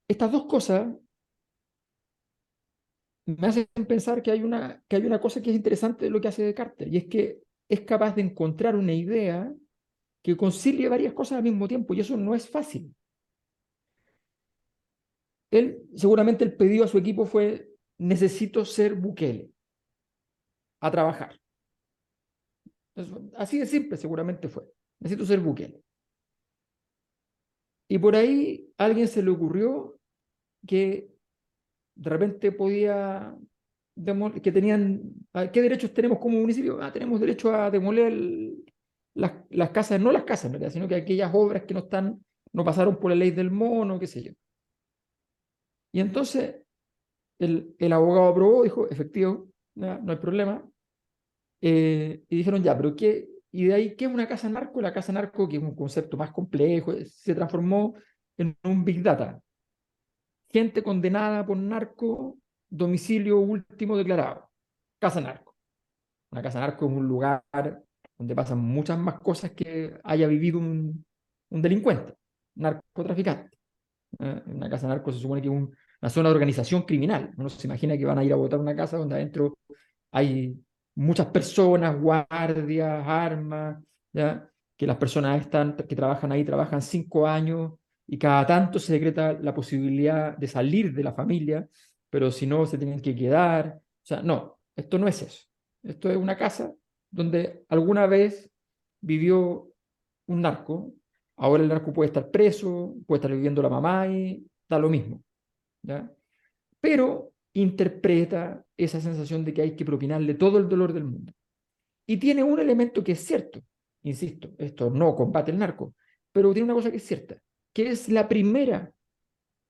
estas dos cosas me hacen pensar que hay una cosa que es interesante de lo que hace Descartes, y es que es capaz de encontrar una idea que concilie varias cosas al mismo tiempo, y eso no es fácil. Seguramente el pedido a su equipo fue: necesito ser Bukele, a trabajar. Así de simple seguramente fue: necesito ser Bukele. Y por ahí a alguien se le ocurrió que de repente que tenían, ¿qué derechos tenemos como municipio? Tenemos derecho a demoler las casas, no las casas en realidad, sino que aquellas obras que no pasaron por la ley del mono, qué sé yo. Y entonces el abogado aprobó, dijo, efectivo, no hay problema. Y dijeron, ya, pero ¿qué? Y de ahí, ¿qué es una casa narco? La casa narco, que es un concepto más complejo, se transformó en un big data. Gente condenada por narco, domicilio último declarado. Casa narco. Una casa narco es un lugar donde pasan muchas más cosas que haya vivido un delincuente, narcotraficante. Una casa narco se supone que es una zona de organización criminal. Uno se imagina que van a ir a botar una casa donde adentro hay muchas personas, guardias, armas, ¿ya? Que las personas que trabajan ahí trabajan 5 años y cada tanto se decreta la posibilidad de salir de la familia, pero si no se tienen que quedar. O sea, no, esto no es eso. Esto es una casa donde alguna vez vivió un narco. Ahora el narco puede estar preso, puede estar viviendo la mamá y da lo mismo, ¿ya? Pero interpreta esa sensación de que hay que propinarle todo el dolor del mundo. Y tiene un elemento que es cierto, insisto, esto no combate el narco, pero tiene una cosa que es cierta, que es la primera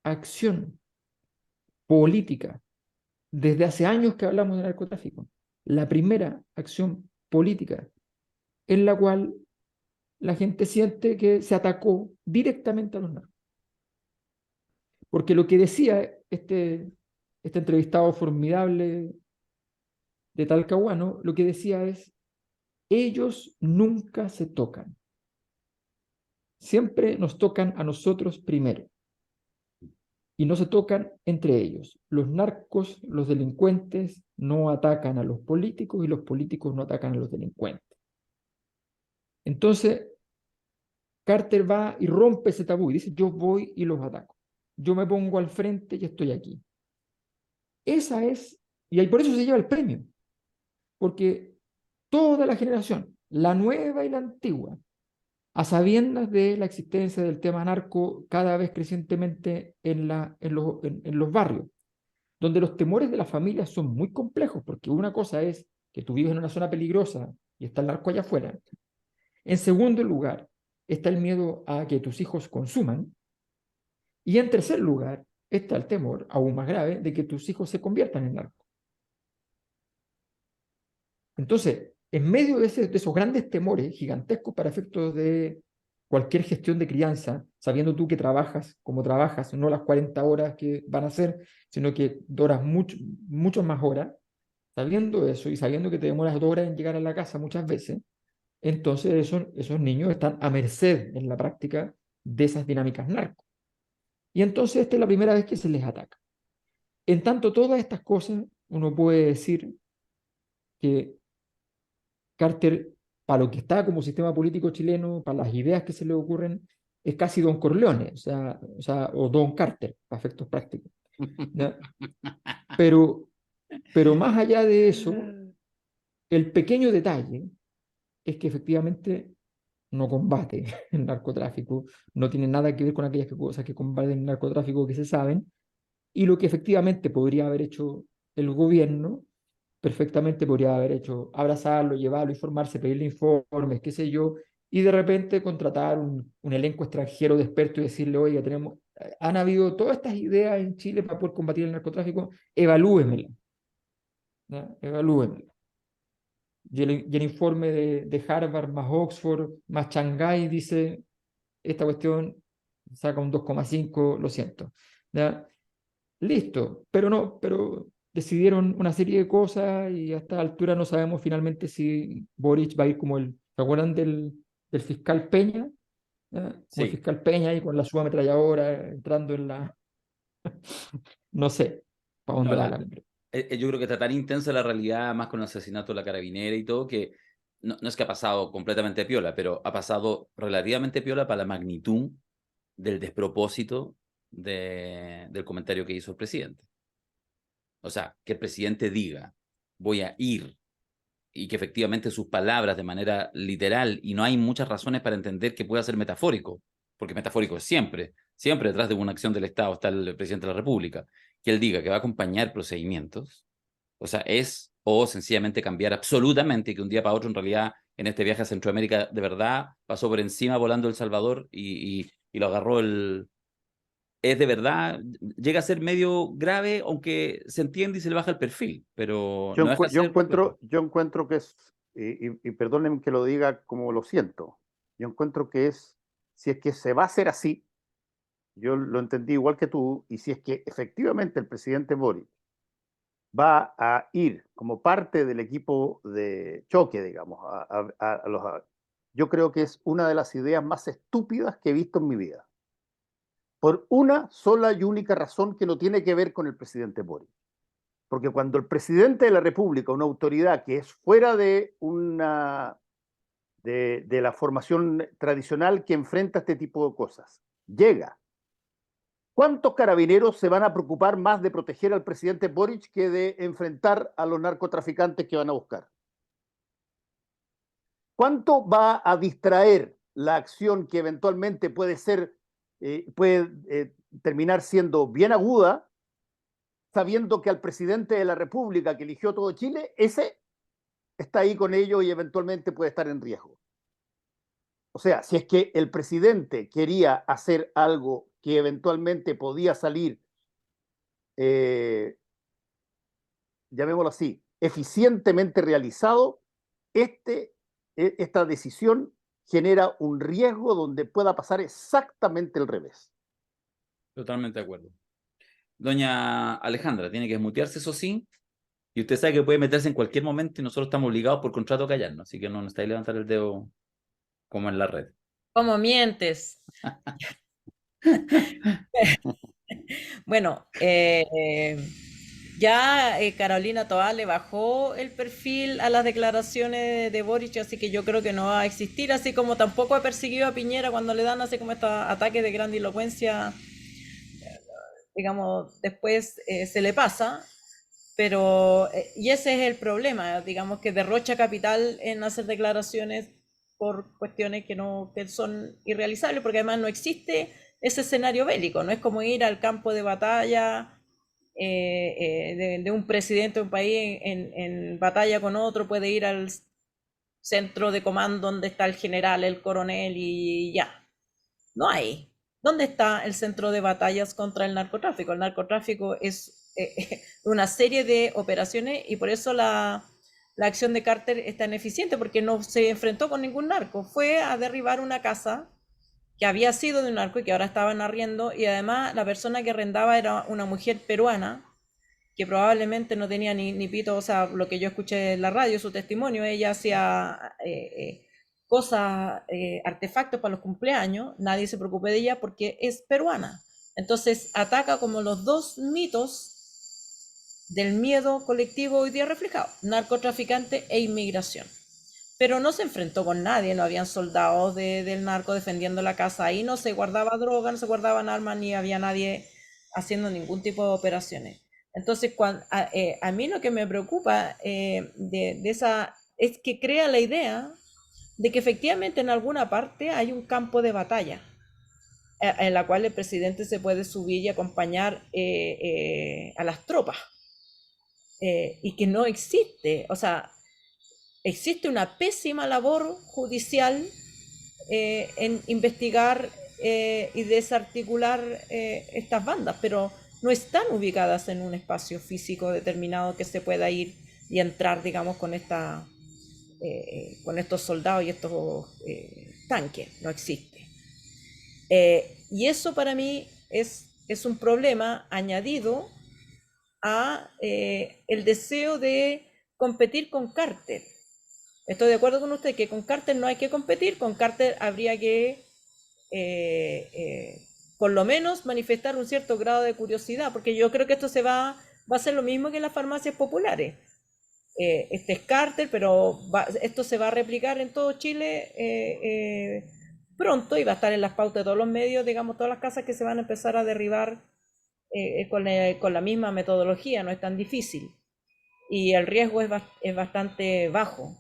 acción política desde hace años que hablamos de narcotráfico, la primera acción política en la cual la gente siente que se atacó directamente a los narcos. Porque lo que decía este entrevistado formidable de Talcahuano, lo que decía es: ellos nunca se tocan. Siempre nos tocan a nosotros primero. Y no se tocan entre ellos. Los narcos, los delincuentes no atacan a los políticos y los políticos no atacan a los delincuentes. Entonces, Carter va y rompe ese tabú y dice: yo voy y los ataco. Yo me pongo al frente y estoy aquí. Esa es, y por eso se lleva el premio. Porque toda la generación, la nueva y la antigua, a sabiendas de la existencia del tema narco cada vez crecientemente en los barrios, donde los temores de las familias son muy complejos, porque una cosa es que tú vives en una zona peligrosa y está el narco allá afuera. En segundo lugar, está el miedo a que tus hijos consuman. Y en tercer lugar, está el temor, aún más grave, de que tus hijos se conviertan en narcos. Entonces, en medio de esos grandes temores gigantescos para efectos de cualquier gestión de crianza, sabiendo tú que trabajas como trabajas, no las 40 horas que van a ser, sino que duras mucho más horas, sabiendo eso y sabiendo que te demoras 2 horas en llegar a la casa muchas veces, entonces esos niños están a merced en la práctica de esas dinámicas narco. Y entonces esta es la primera vez que se les ataca. En tanto, todas estas cosas, uno puede decir que Carter, para lo que está como sistema político chileno, para las ideas que se le ocurren, es casi Don Corleone, o Don Carter, para efectos prácticos. ¿Ya? Pero más allá de eso, el pequeño detalle es que efectivamente no combate el narcotráfico, no tiene nada que ver con aquellas cosas que combaten el narcotráfico que se saben, y lo que efectivamente podría haber hecho el gobierno, perfectamente podría haber hecho abrazarlo, llevarlo, informarse, pedirle informes, qué sé yo, y de repente contratar un elenco extranjero de expertos y decirle, oiga, han habido todas estas ideas en Chile para poder combatir el narcotráfico, evalúenmela, ¿ya? Evalúenmela. Y el informe de Harvard más Oxford más Shanghái dice, esta cuestión saca un 2,5, lo siento. ¿Ya? Listo, pero decidieron una serie de cosas y a esta altura no sabemos finalmente si Boric va a ir como ¿se acuerdan del fiscal Peña? ¿Ya? Como el Sí. fiscal Peña ahí con la subametralladora entrando en la... No sé, para dónde No, va la cosa. yo creo que está tan intensa la realidad, más con el asesinato de la carabinera y todo, que no es que ha pasado completamente piola, pero ha pasado relativamente piola para la magnitud del despropósito del comentario que hizo el presidente. O sea, que el presidente diga, voy a ir, y que efectivamente sus palabras de manera literal, y no hay muchas razones para entender que pueda ser metafórico, porque metafórico es siempre detrás de una acción del Estado está el presidente de la República, que él diga que va a acompañar procedimientos, o sea, o sencillamente cambiar absolutamente, y que un día para otro en realidad en este viaje a Centroamérica de verdad pasó por encima volando El Salvador y lo agarró es de verdad, llega a ser medio grave, aunque se entiende y se le baja el perfil, pero Yo, no deja de ser complejo. yo encuentro que es, y perdónenme que lo diga como lo siento, yo encuentro que es, si es que se va a hacer así, yo lo entendí igual que tú, y si es que efectivamente el presidente Boric va a ir como parte del equipo de choque, digamos, yo creo que es una de las ideas más estúpidas que he visto en mi vida. Por una sola y única razón que no tiene que ver con el presidente Boric. Porque cuando el presidente de la República, una autoridad que es fuera de de la formación tradicional que enfrenta este tipo de cosas, llega. ¿Cuántos carabineros se van a preocupar más de proteger al presidente Boric que de enfrentar a los narcotraficantes que van a buscar? ¿Cuánto va a distraer la acción que eventualmente puede terminar siendo bien aguda, sabiendo que al presidente de la República que eligió todo Chile, ese está ahí con ellos y eventualmente puede estar en riesgo? O sea, si es que el presidente quería hacer algo que eventualmente podía salir, llamémoslo así, eficientemente realizado, esta decisión genera un riesgo donde pueda pasar exactamente el revés. Totalmente de acuerdo. Doña Alejandra, tiene que desmutearse, eso sí, y usted sabe que puede meterse en cualquier momento y nosotros estamos obligados por contrato a callarnos, así que no necesitáis levantar el dedo como en la red. ¿Cómo mientes? Bueno, ya Carolina Toá le bajó el perfil a las declaraciones de Boric, así que yo creo que no va a existir, así como tampoco ha perseguido a Piñera cuando le dan así como estos ataques de grandilocuencia, digamos, después se le pasa, pero, y ese es el problema, digamos, que derrocha capital en hacer declaraciones por cuestiones que son irrealizables, porque además no existe ese escenario bélico, no es como ir al campo de batalla de un presidente de un país en batalla con otro, puede ir al centro de comando donde está el general, el coronel y ya. No hay. ¿Dónde está el centro de batallas contra el narcotráfico? El narcotráfico es una serie de operaciones y por eso la acción de Carter es tan eficiente, porque no se enfrentó con ningún narco, fue a derribar una casa que había sido de un narco y que ahora estaban arriendo, y además la persona que arrendaba era una mujer peruana que probablemente no tenía ni pito, o sea, lo que yo escuché en la radio, su testimonio, ella hacía cosas, artefactos para los cumpleaños, nadie se preocupe de ella porque es peruana. Entonces ataca como los dos mitos del miedo colectivo hoy día reflejado, narcotraficante e inmigración. Pero no se enfrentó con nadie, no habían soldados del narco defendiendo la casa ahí, no se guardaba droga, no se guardaban armas, ni había nadie haciendo ningún tipo de operaciones. Entonces, a mí lo que me preocupa de esa es que crea la idea de que efectivamente en alguna parte hay un campo de batalla en la cual el presidente se puede subir y acompañar a las tropas, y que no existe, o sea, existe una pésima labor judicial en investigar y desarticular estas bandas, pero no están ubicadas en un espacio físico determinado que se pueda ir y entrar, digamos, con estos soldados y estos tanques. No existe. Y eso para mí es un problema añadido a el deseo de competir con cártel. Estoy de acuerdo con usted que con cártel no hay que competir, con cártel habría que por lo menos manifestar un cierto grado de curiosidad, porque yo creo que esto va a ser lo mismo que en las farmacias populares. Este es cártel, pero esto se va a replicar en todo Chile pronto y va a estar en las pautas de todos los medios, digamos, todas las casas que se van a empezar a derribar con la misma metodología, no es tan difícil. Y el riesgo es bastante bajo.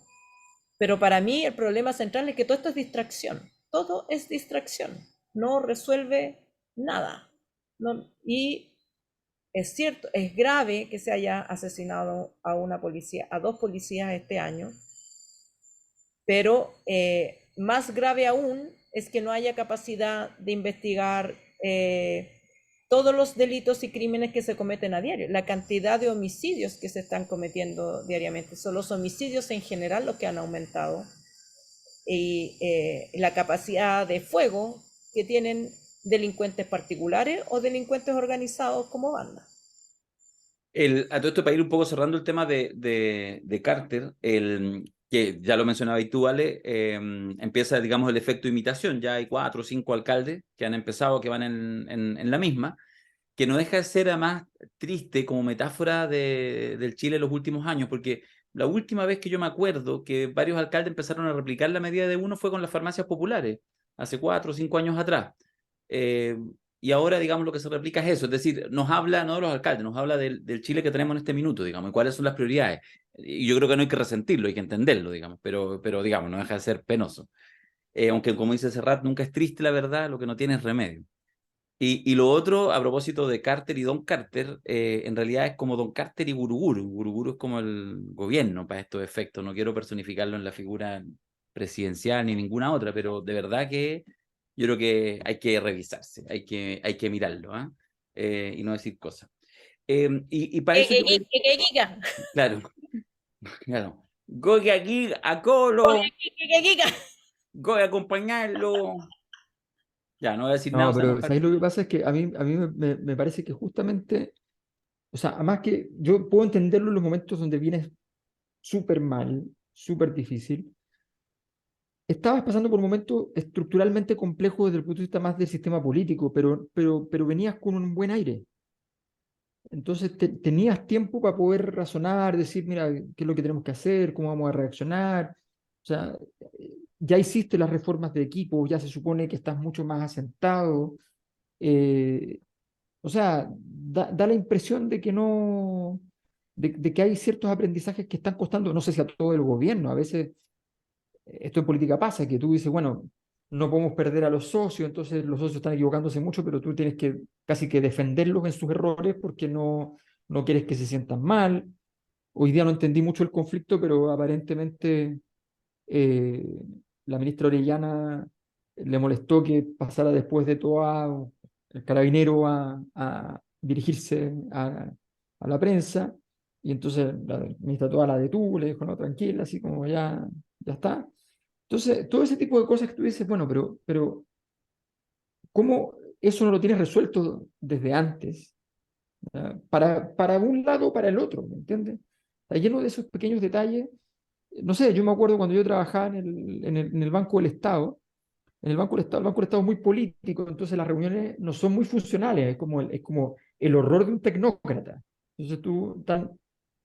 Pero para mí el problema central es que todo esto es distracción. Todo es distracción. No resuelve nada. Y es cierto, es grave que se haya asesinado a una policía, a 2 policías este año, pero más grave aún es que no haya capacidad de investigar todos los delitos y crímenes que se cometen a diario, la cantidad de homicidios que se están cometiendo diariamente. Son los homicidios en general los que han aumentado, y la capacidad de fuego que tienen delincuentes particulares o delincuentes organizados como banda. A todo esto, para ir un poco cerrando el tema de Carter, que ya lo mencionaba y tú, Ale, empieza, digamos, el efecto imitación. Ya hay 4 o 5 alcaldes que han empezado, que van en la misma, que no deja de ser además triste como metáfora del Chile en los últimos años, porque la última vez que yo me acuerdo que varios alcaldes empezaron a replicar la medida de uno fue con las farmacias populares, hace 4 o 5 años atrás. Y ahora, digamos, lo que se replica es eso, es decir, nos habla no de los alcaldes, nos habla del Chile que tenemos en este minuto, digamos, y cuáles son las prioridades. Y yo creo que no hay que resentirlo, hay que entenderlo, digamos, pero digamos, no deja de ser penoso. Aunque, como dice Serrat, nunca es triste la verdad, lo que no tiene es remedio. Y lo otro, a propósito de Carter y Don Carter, en realidad es como Don Carter y Guruguru. Guruguru es como el gobierno para estos efectos. No quiero personificarlo en la figura presidencial ni ninguna otra, pero de verdad que yo creo que hay que revisarse, hay que mirarlo, y no decir cosas. Y para eso claro, claro. Goya aquí a Colo, voy a acompañarlo. Ya, no voy a decir nada. No, pero ¿sabéis lo que pasa? Es que a mí me parece que justamente, o sea, además que yo puedo entenderlo en los momentos donde vienes súper mal, súper difícil. Estabas pasando por un momento estructuralmente complejo desde el punto de vista más del sistema político, pero venías con un buen aire. Entonces tenías tiempo para poder razonar, decir, mira, qué es lo que tenemos que hacer, cómo vamos a reaccionar. O sea, ya hiciste las reformas de equipo, ya se supone que estás mucho más asentado. Eh, o sea, da la impresión de que no, de que hay ciertos aprendizajes que están costando, no sé si a todo el gobierno, a veces esto en política pasa, que tú dices, bueno, no podemos perder a los socios, entonces los socios están equivocándose mucho, pero tú tienes que casi que defenderlos en sus errores porque no quieres que se sientan mal. Hoy día no entendí mucho el conflicto, pero aparentemente eh, la ministra Orellana le molestó que pasara después de todo el carabinero a dirigirse a la prensa, y entonces la ministra toda la detuvo, le dijo, no, tranquila, así como ya está. Entonces, todo ese tipo de cosas que tú dices, bueno, pero ¿cómo eso no lo tienes resuelto desde antes? Para un lado o para el otro, ¿me entiendes? Está lleno de esos pequeños detalles. No sé, yo me acuerdo cuando yo trabajaba en el Banco del Estado. En el Banco del Estado es muy político, entonces las reuniones no son muy funcionales, es como el horror de un tecnócrata. Entonces tú estás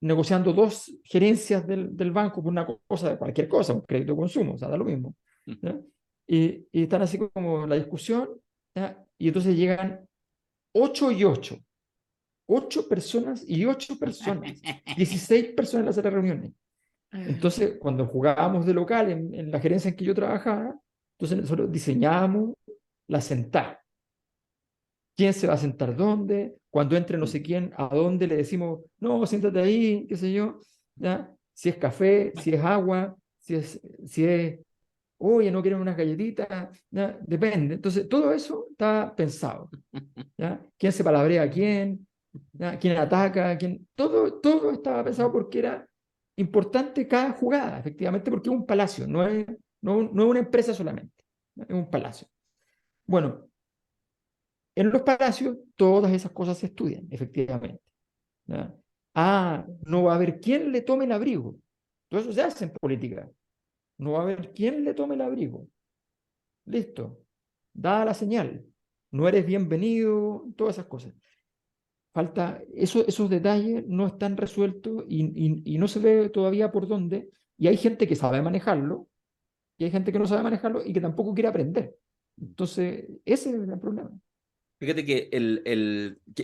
negociando dos gerencias del banco por una cosa, cualquier cosa, un crédito de consumo, o sea, da lo mismo. ¿Ya? Y están así como la discusión, ¿ya? Y entonces llegan 8 y 8. 8 personas y 8 personas. 16 personas en las reuniones. Entonces, cuando jugábamos de local en la gerencia en que yo trabajaba, entonces nosotros diseñábamos la sentada. ¿Quién se va a sentar dónde? Cuando entre no sé quién, a dónde le decimos, no, siéntate ahí, qué sé yo. ¿Ya? Si es café, si es agua, si es oye, no quieren unas galletitas, ¿ya? Depende. Entonces, todo eso está pensado. ¿Ya? ¿Quién se palabrea a quién? ¿Ya? ¿Quién ataca? ¿Quién? Todo estaba pensado porque era importante cada jugada, efectivamente, porque es un palacio, no es una empresa solamente, ¿no? Es un palacio. Bueno, en los palacios todas esas cosas se estudian, efectivamente. ¿Ya? No va a haber quien le tome el abrigo. Todo eso se hace en política. No va a haber quien le tome el abrigo. Listo. Dada la señal. No eres bienvenido, todas esas cosas. Falta, esos detalles no están resueltos y no se ve todavía por dónde. Y hay gente que sabe manejarlo y hay gente que no sabe manejarlo y que tampoco quiere aprender. Entonces, ese es el problema. Fíjate que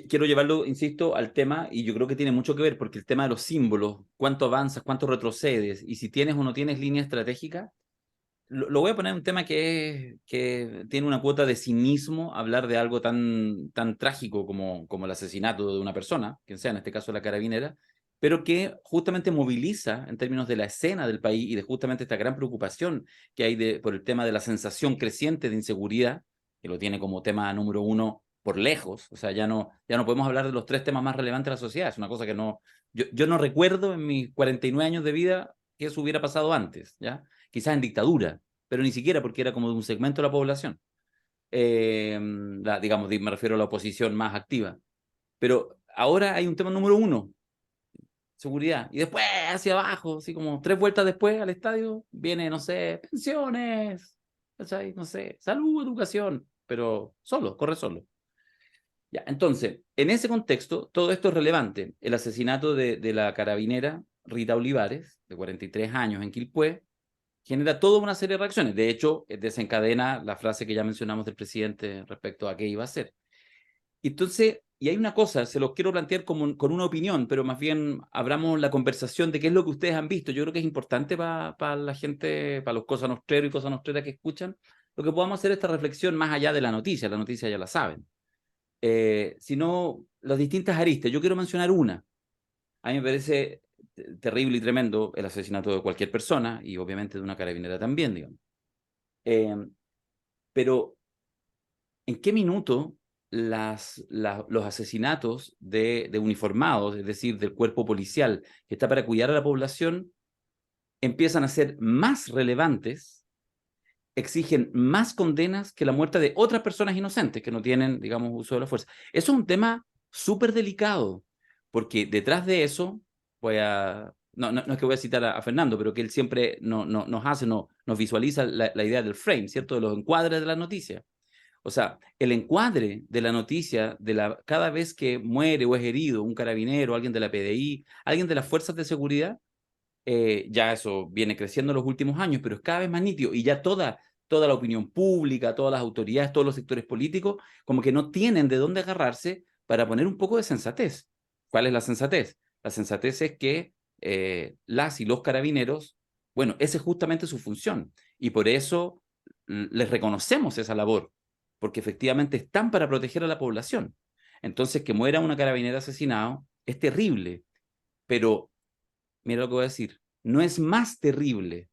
quiero llevarlo, insisto, al tema, y yo creo que tiene mucho que ver, porque el tema de los símbolos, cuánto avanzas, cuánto retrocedes, y si tienes o no tienes línea estratégica, lo voy a poner en un tema que tiene una cuota de cinismo, hablar de algo tan trágico como el asesinato de una persona, quien sea, en este caso la carabinera, pero que justamente moviliza en términos de la escena del país y de justamente esta gran preocupación que hay por el tema de la sensación creciente de inseguridad, que lo tiene como tema número uno por lejos. O sea, ya no podemos hablar de los 3 temas más relevantes de la sociedad. Es una cosa que yo no recuerdo en mis 49 años de vida que eso hubiera pasado antes, ¿ya? Quizás en dictadura, pero ni siquiera porque era como de un segmento de la población. Digamos, me refiero a la oposición más activa. Pero ahora hay un tema número uno, seguridad. Y después, hacia abajo, así como 3 vueltas después al estadio, viene, no sé, pensiones, ¿cachai? No sé, salud, educación, pero corre solo. Ya, entonces, en ese contexto, todo esto es relevante. El asesinato de la carabinera Rita Olivares, de 43 años, en Quilpué, genera toda una serie de reacciones. De hecho, desencadena la frase que ya mencionamos del presidente respecto a qué iba a hacer. Entonces, y hay una cosa, se los quiero plantear con una opinión, pero más bien abramos la conversación de qué es lo que ustedes han visto. Yo creo que es importante para la gente, para los Cosa Nostreros y Cosa Nostrera que escuchan, lo que podamos hacer esta reflexión más allá de la noticia ya la saben, sino las distintas aristas. Yo quiero mencionar una. A mí me parece terrible y tremendo el asesinato de cualquier persona y obviamente de una carabinera también, digamos. Pero, ¿en qué minuto los asesinatos de uniformados, es decir, del cuerpo policial que está para cuidar a la población, empiezan a ser más relevantes, exigen más condenas que la muerte de otras personas inocentes que no tienen, digamos, uso de la fuerza? Eso es un tema súper delicado, porque detrás de eso, no es que voy a citar a Fernando, pero que él siempre nos visualiza la idea del frame, ¿cierto? De los encuadres de la noticia. O sea, el encuadre de la noticia, cada vez que muere o es herido un carabinero, alguien de la PDI, alguien de las fuerzas de seguridad, ya eso viene creciendo en los últimos años, pero es cada vez más nítido y ya toda la opinión pública, todas las autoridades, todos los sectores políticos, como que no tienen de dónde agarrarse para poner un poco de sensatez. ¿Cuál es la sensatez? La sensatez es que las y los carabineros, bueno, esa es justamente su función y por eso les reconocemos esa labor, porque efectivamente están para proteger a la población. Entonces, que muera una carabinera asesinado es terrible, pero mira lo que voy a decir, no es más terrible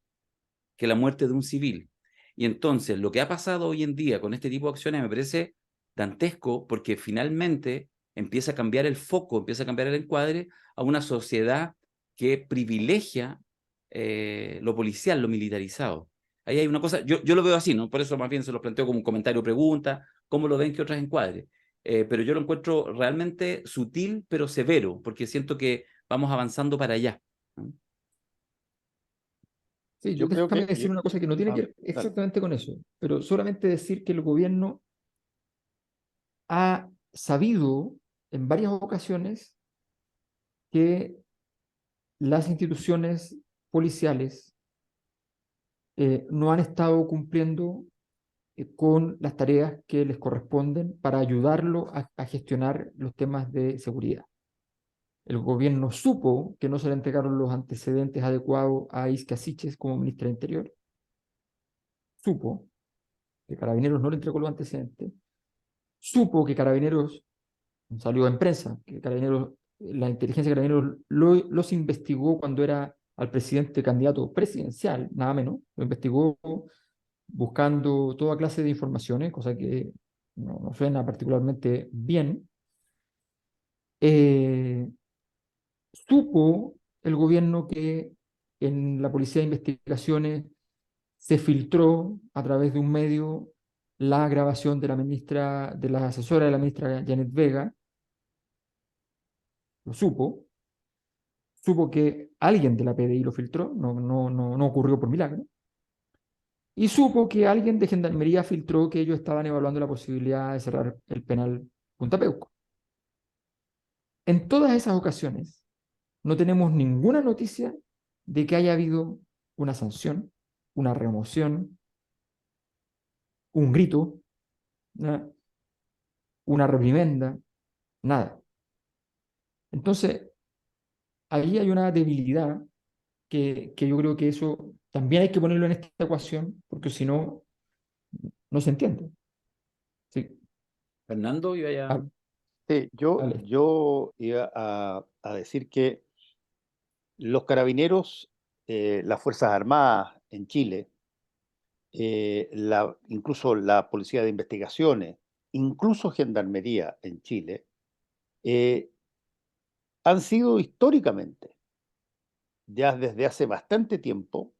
que la muerte de un civil. Y entonces, lo que ha pasado hoy en día con este tipo de acciones me parece dantesco, porque finalmente empieza a cambiar el foco, empieza a cambiar el encuadre a una sociedad que privilegia lo policial, lo militarizado. Ahí hay una cosa, yo lo veo así, ¿no? Por eso más bien se lo planteo como un comentario pregunta, cómo lo ven que otras encuadre. Pero yo lo encuentro realmente sutil, pero severo, porque siento que vamos avanzando para allá. Sí, Yo creo déjame que... decir una cosa que no tiene que ver dale. exactamente con eso, pero solamente decir que el gobierno ha sabido en varias ocasiones que las instituciones policiales no han estado cumpliendo con las tareas que les corresponden para ayudarlo a gestionar los temas de seguridad. El gobierno supo que no se le entregaron los antecedentes adecuados a Isquia Siches como ministra de Interior, supo que Carabineros no le entregó los antecedentes, supo que Carabineros, salió en prensa, que Carabineros, la inteligencia de Carabineros los investigó cuando era al presidente candidato presidencial, nada menos, lo investigó buscando toda clase de informaciones, cosa que no suena particularmente bien. Supo el gobierno que en la Policía de Investigaciones se filtró a través de un medio la grabación de la ministra, de la asesora de la ministra Janet Vega, lo supo que alguien de la PDI lo filtró, no ocurrió por milagro, y supo que alguien de Gendarmería filtró que ellos estaban evaluando la posibilidad de cerrar el penal Punta Peuco. En todas esas ocasiones no tenemos ninguna noticia de que haya habido una sanción, una remoción, un grito, ¿no? Una reprimenda, nada. Entonces, ahí hay una debilidad que yo creo que eso también hay que ponerlo en esta ecuación, porque si no, no se entiende. Sí, Fernando, yo ya... Sí, vale. yo iba a decir que los carabineros, las Fuerzas Armadas en Chile, incluso la Policía de Investigaciones, incluso Gendarmería en Chile, eh, han sido históricamente, ya desde hace bastante tiempo,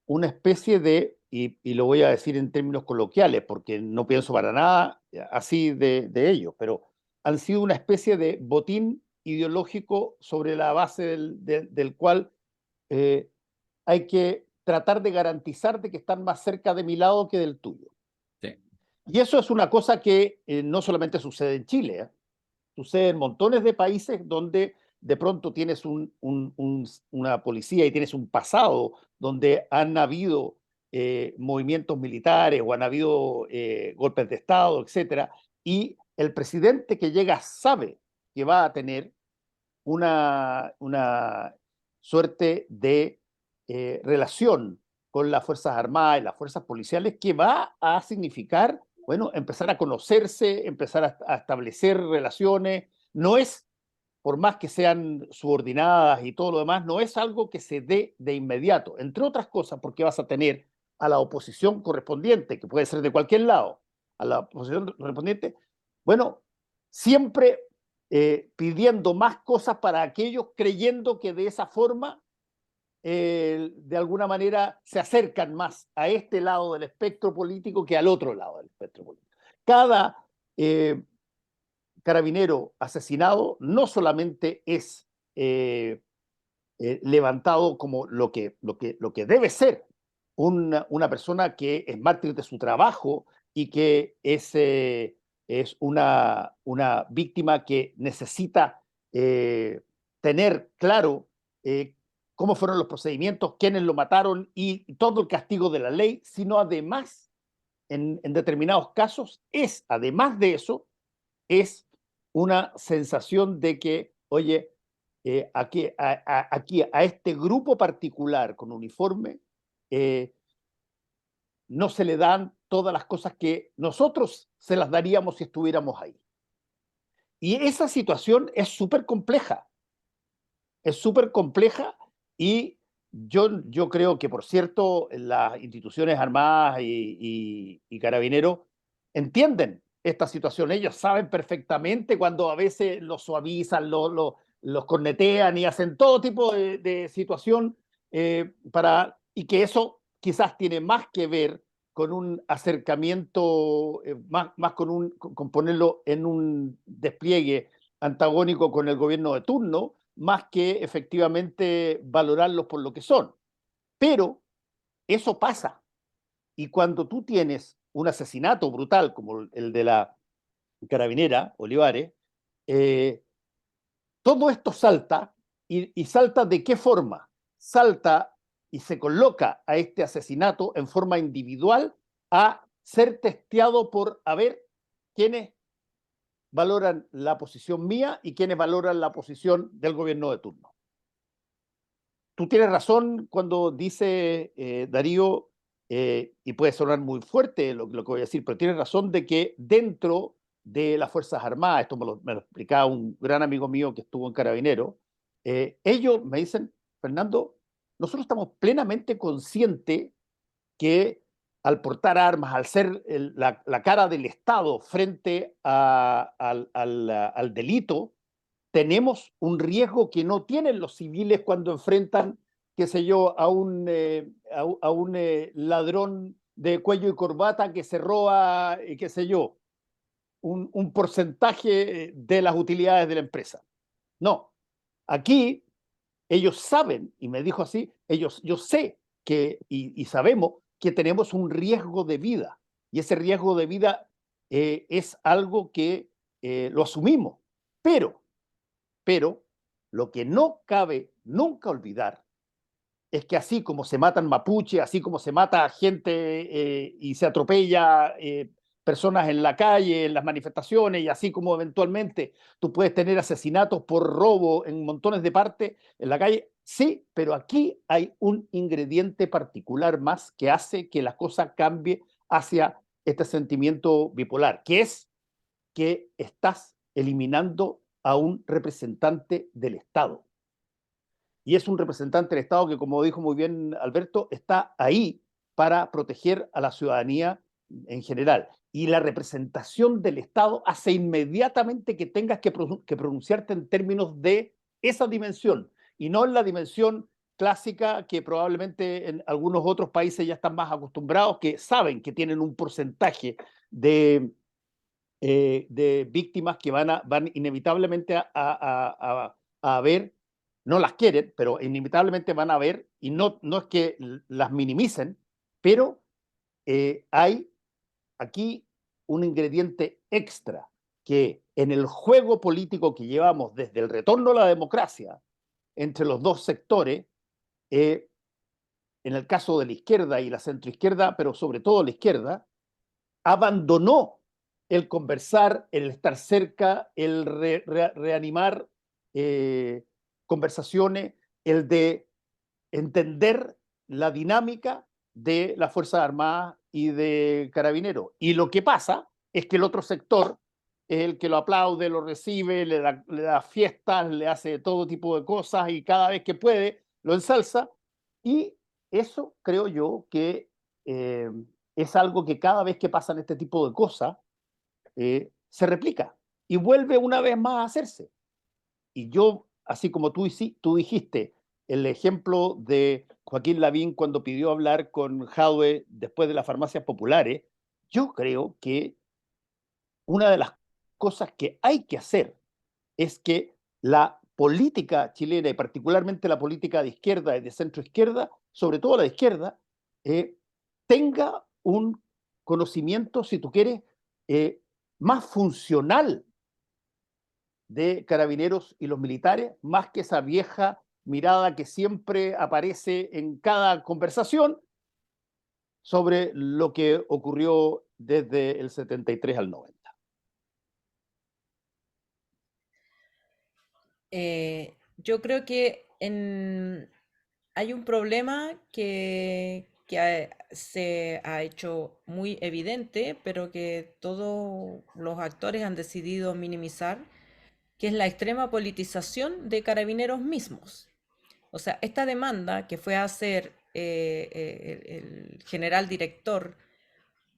una especie de, y lo voy a decir en términos coloquiales, porque no pienso para nada así de ellos, pero han sido una especie de botín ideológico sobre la base del cual eh, hay que tratar de garantizar de que están más cerca de mi lado que del tuyo. Sí. Y eso es una cosa que no solamente sucede en Chile, ¿eh? Sucede en montones de países donde de pronto tienes una policía y tienes un pasado donde han habido movimientos militares o han habido golpes de Estado, etcétera, y el presidente que llega sabe que va a tener una suerte de relación con las Fuerzas Armadas y las fuerzas policiales que va a significar, bueno, empezar a conocerse, empezar a establecer relaciones. No es, por más que sean subordinadas y todo lo demás, no es algo que se dé de inmediato, entre otras cosas porque vas a tener a la oposición correspondiente, que puede ser de cualquier lado, a la oposición correspondiente, bueno, siempre pidiendo más cosas para aquellos creyendo que de esa forma de alguna manera se acercan más a este lado del espectro político que al otro lado del espectro político. Cada carabinero asesinado no solamente es levantado como lo que debe ser una persona que es mártir de su trabajo y que es una víctima que necesita tener claro cómo fueron los procedimientos, quiénes lo mataron y todo el castigo de la ley, sino además, en determinados casos, además de eso, es una sensación de que, oye, aquí a este grupo particular con uniforme no se le dan todas las cosas que nosotros se las daríamos si estuviéramos ahí. Y esa situación es súper compleja. Es súper compleja y yo creo que, por cierto, las instituciones armadas y carabineros entienden esta situación. Ellos saben perfectamente cuando a veces los suavizan, los cornetean y hacen todo tipo de situación y que eso quizás tiene más que ver con un acercamiento, más con ponerlo en un despliegue antagónico con el gobierno de turno, más que efectivamente valorarlos por lo que son. Pero eso pasa. Y cuando tú tienes un asesinato brutal como el de la carabinera Olivares, todo esto salta, y salta ¿de qué forma? Salta y se coloca a este asesinato en forma individual a ser testeado por a ver quiénes valoran la posición mía y quiénes valoran la posición del gobierno de turno. Tú tienes razón cuando dice Darío, y puede sonar muy fuerte lo que voy a decir, pero tienes razón de que dentro de las Fuerzas Armadas, esto me lo explicaba un gran amigo mío que estuvo en Carabinero, ellos me dicen, Fernando, nosotros estamos plenamente conscientes que al portar armas, al ser la cara del Estado frente al delito, tenemos un riesgo que no tienen los civiles cuando enfrentan, qué sé yo, a un ladrón de cuello y corbata que se roba, qué sé yo, un porcentaje de las utilidades de la empresa. No, aquí ellos saben, y me dijo así, yo sé que, y sabemos que tenemos un riesgo de vida, y ese riesgo de vida es algo que lo asumimos, pero lo que no cabe nunca olvidar es que así como se matan mapuche, así como se mata gente y se atropella personas en la calle, en las manifestaciones, y así como eventualmente tú puedes tener asesinatos por robo en montones de partes en la calle, sí, pero aquí hay un ingrediente particular más que hace que la cosa cambie hacia este sentimiento bipolar, que es que estás eliminando a un representante del Estado. Y es un representante del Estado que, como dijo muy bien Alberto, está ahí para proteger a la ciudadanía en general. Y la representación del Estado hace inmediatamente que tengas que pronunciarte en términos de esa dimensión y no en la dimensión clásica que probablemente en algunos otros países ya están más acostumbrados, que saben que tienen un porcentaje de víctimas que van inevitablemente a ver, no las quieren, pero inevitablemente van a ver, y no es que las minimicen, pero hay aquí un ingrediente extra que en el juego político que llevamos desde el retorno a la democracia entre los dos sectores, en el caso de la izquierda y la centroizquierda, pero sobre todo la izquierda, abandonó el conversar, el estar cerca, el reanimar conversaciones, el de entender la dinámica de las Fuerzas Armadas y de Carabineros. Y lo que pasa es que el otro sector es el que lo aplaude, lo recibe, le da fiestas, le hace todo tipo de cosas y cada vez que puede lo ensalza. Y eso creo yo que es algo que cada vez que pasan este tipo de cosas se replica y vuelve una vez más a hacerse. Y yo, así como tú dijiste, el ejemplo de Joaquín Lavín cuando pidió hablar con Jadwe después de las farmacias populares, yo creo que una de las cosas que hay que hacer es que la política chilena, y particularmente la política de izquierda y de centro izquierda, sobre todo la de izquierda, tenga un conocimiento, si tú quieres, más funcional de Carabineros y los militares, más que esa vieja mirada que siempre aparece en cada conversación sobre lo que ocurrió desde el 73 al 90. Yo creo que hay un problema que se ha hecho muy evidente, pero que todos los actores han decidido minimizar, que es la extrema politización de Carabineros mismos. O sea, esta demanda que fue a hacer el general director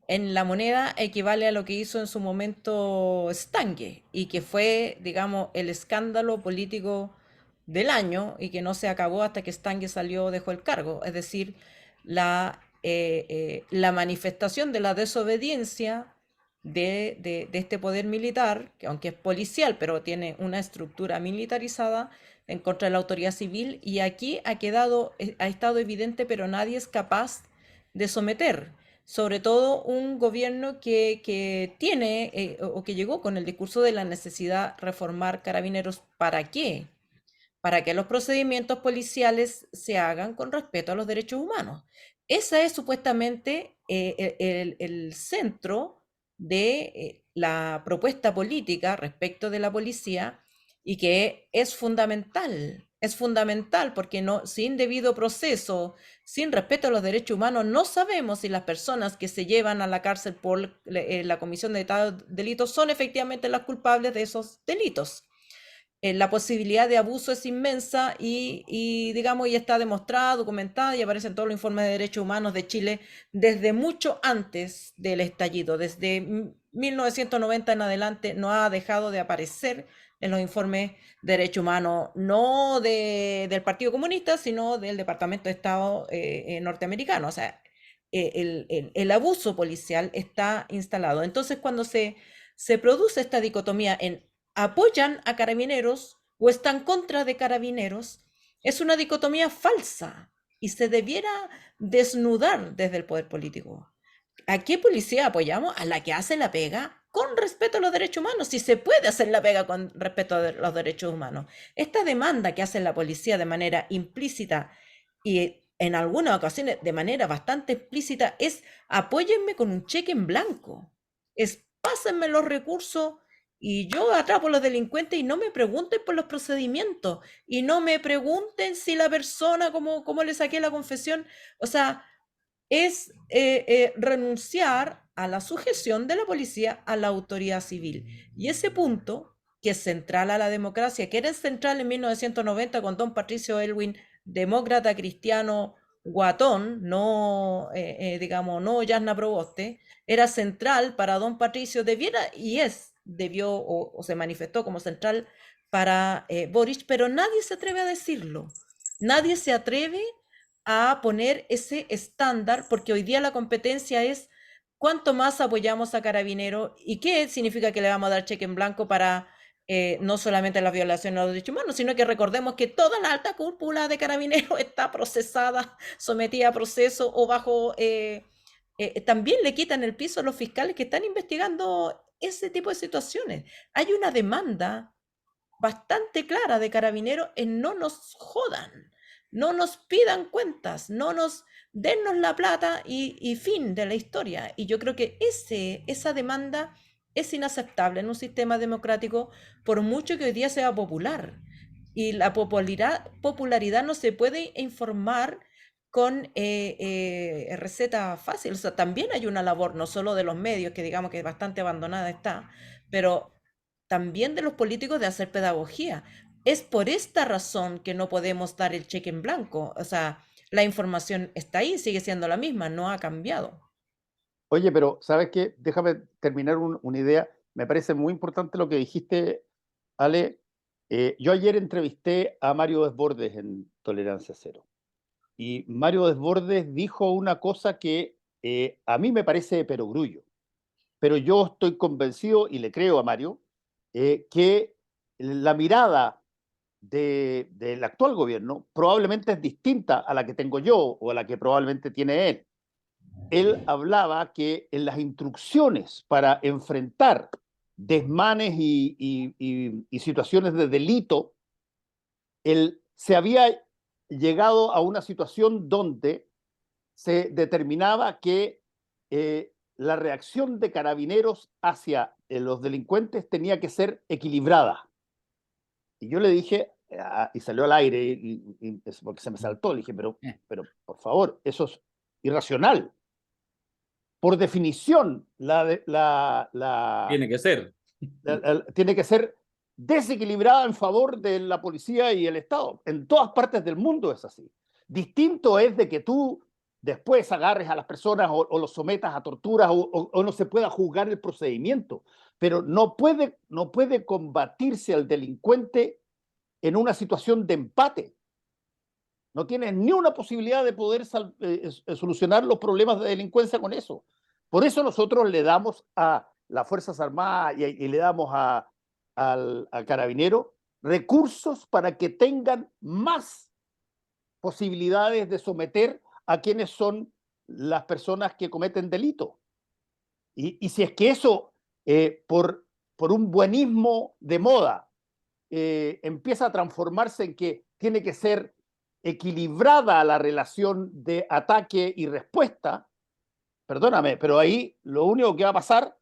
en La Moneda equivale a lo que hizo en su momento Stange y que fue, digamos, el escándalo político del año y que no se acabó hasta que Stange salió, dejó el cargo. Es decir, la la manifestación de la desobediencia de este poder militar, que aunque es policial, pero tiene una estructura militarizada en contra de la autoridad civil, y aquí ha estado evidente, pero nadie es capaz de someter, sobre todo un gobierno que tiene o que llegó con el discurso de la necesidad de reformar Carabineros. ¿Para qué? Para que los procedimientos policiales se hagan con respeto a los derechos humanos. Ese es supuestamente el centro de la propuesta política respecto de la policía, y que es fundamental porque no, sin debido proceso, sin respeto a los derechos humanos, no sabemos si las personas que se llevan a la cárcel por la comisión de delitos son efectivamente las culpables de esos delitos. La posibilidad de abuso es inmensa y digamos, ya está demostrada, documentada, y aparece en todos los informes de derechos humanos de Chile desde mucho antes del estallido. Desde 1990 en adelante no ha dejado de aparecer en los informes de derechos humanos, no del Partido Comunista, sino del Departamento de Estado norteamericano. O sea, el abuso policial está instalado. Entonces, cuando se produce esta dicotomía en apoyan a Carabineros o están contra de Carabineros, es una dicotomía falsa y se debiera desnudar desde el poder político. ¿A qué policía apoyamos? A la que hace la pega con respeto a los derechos humanos, si se puede hacer la pega con respeto a los derechos humanos. Esta demanda que hace la policía de manera implícita y en algunas ocasiones de manera bastante explícita es: apóyenme con un cheque en blanco, es pásenme los recursos y yo atrapo a los delincuentes, y no me pregunten por los procedimientos, y no me pregunten si la persona, cómo le saqué la confesión. O sea, es renunciar a la sujeción de la policía a la autoridad civil. Y ese punto, que es central a la democracia, que era central en 1990 con don Patricio Aylwin, demócrata cristiano guatón, no, digamos, no Jasna Proboste, era central para don Patricio, debió o se manifestó como central para Boric, pero nadie se atreve a decirlo. Nadie se atreve a poner ese estándar, porque hoy día la competencia es cuánto más apoyamos a Carabineros y qué significa que le vamos a dar cheque en blanco para no solamente las violaciones a los derechos humanos, sino que recordemos que toda la alta cúpula de Carabineros está procesada, sometida a proceso o bajo... también le quitan el piso a los fiscales que están investigando ese tipo de situaciones. Hay una demanda bastante clara de Carabineros en no nos jodan, no nos pidan cuentas, dennos la plata y fin de la historia. Y yo creo que esa demanda es inaceptable en un sistema democrático, por mucho que hoy día sea popular. Y la popularidad no se puede informar con receta fácil. O sea, también hay una labor, no solo de los medios, que digamos que bastante abandonada está, pero también de los políticos, de hacer pedagogía. Es por esta razón que no podemos dar el cheque en blanco. O sea, la información está ahí, sigue siendo la misma, no ha cambiado. Oye, pero ¿sabes qué? Déjame terminar una idea. Me parece muy importante lo que dijiste, Ale. Yo ayer entrevisté a Mario Desbordes en Tolerancia Cero. Y Mario Desbordes dijo una cosa que a mí me parece de perogrullo. Pero yo estoy convencido, y le creo a Mario, que la mirada del actual gobierno probablemente es distinta a la que tengo yo o a la que probablemente tiene él. Él hablaba que en las instrucciones para enfrentar desmanes y situaciones de delito, se había llegado a una situación donde se determinaba que la reacción de Carabineros hacia los delincuentes tenía que ser equilibrada. Y yo le dije, y salió al aire, porque se me saltó, le dije, pero por favor, eso es irracional. Por definición, Tiene que ser. tiene que ser desequilibrada en favor de la policía y el Estado. En todas partes del mundo es así. Distinto es de que tú después agarres a las personas o los sometas a torturas o no se pueda juzgar el procedimiento, pero no puede combatirse al delincuente en una situación de empate. No tienes ni una posibilidad de poder solucionar los problemas de delincuencia con eso. Por eso nosotros le damos a las Fuerzas Armadas y le damos a Carabineros recursos para que tengan más posibilidades de someter a quienes son las personas que cometen delitos. Y si es que eso, por un buenismo de moda, empieza a transformarse en que tiene que ser equilibrada la relación de ataque y respuesta, perdóname, pero ahí lo único que va a pasar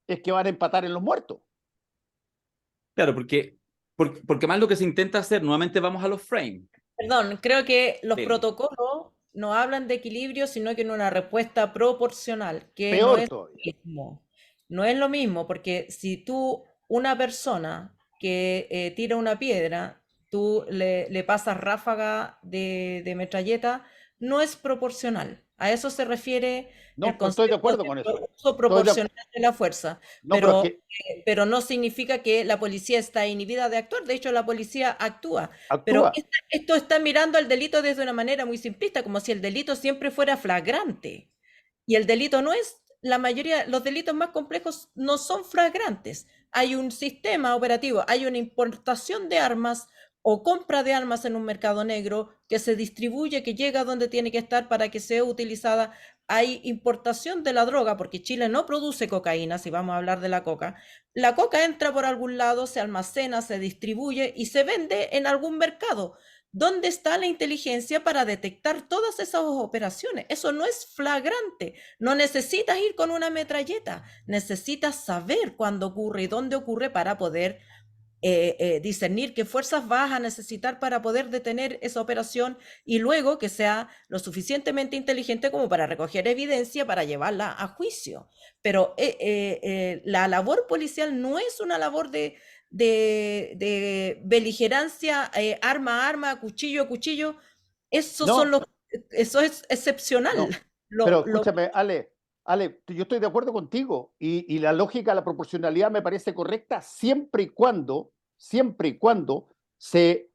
es que van a empatar en los muertos. Claro, porque más lo que se intenta hacer, nuevamente vamos a los frames. Perdón, creo que los Sí. protocolos no hablan de equilibrio, sino que en una respuesta proporcional, que no Peor es lo todavía. mismo. No es lo mismo, porque si tú, una persona que tira una piedra, tú le pasas ráfaga de metralleta, no es proporcional. A eso se refiere No, el pues estoy de concepto acuerdo de con eso. uso proporcional de la fuerza. No, pero es Pero que no significa que la policía está inhibida de actuar. De hecho, la policía actúa. Pero actúa. esto está mirando al delito desde una manera muy simplista, como si el delito siempre fuera flagrante. Y el delito no es, la mayoría, los delitos más complejos no son flagrantes. Hay un sistema operativo, hay una importación de armas o compra de armas en un mercado negro que se distribuye, que llega donde tiene que estar para que sea utilizada. Hay importación de la droga, porque Chile no produce cocaína, si vamos a hablar de la coca. La coca entra por algún lado, se almacena, se distribuye y se vende en algún mercado. ¿Dónde está la inteligencia para detectar todas esas operaciones? Eso no es flagrante. No necesitas ir con una metralleta. Necesitas saber cuándo ocurre y dónde ocurre para poder discernir qué fuerzas vas a necesitar para poder detener esa operación y luego que sea lo suficientemente inteligente como para recoger evidencia para llevarla a juicio. Pero la labor policial no es una labor de beligerancia, arma a arma, cuchillo a cuchillo. Eso, No, eso es excepcional. no. Pero escúchame, Ale, yo estoy de acuerdo contigo y la lógica, la proporcionalidad me parece correcta siempre y cuando se,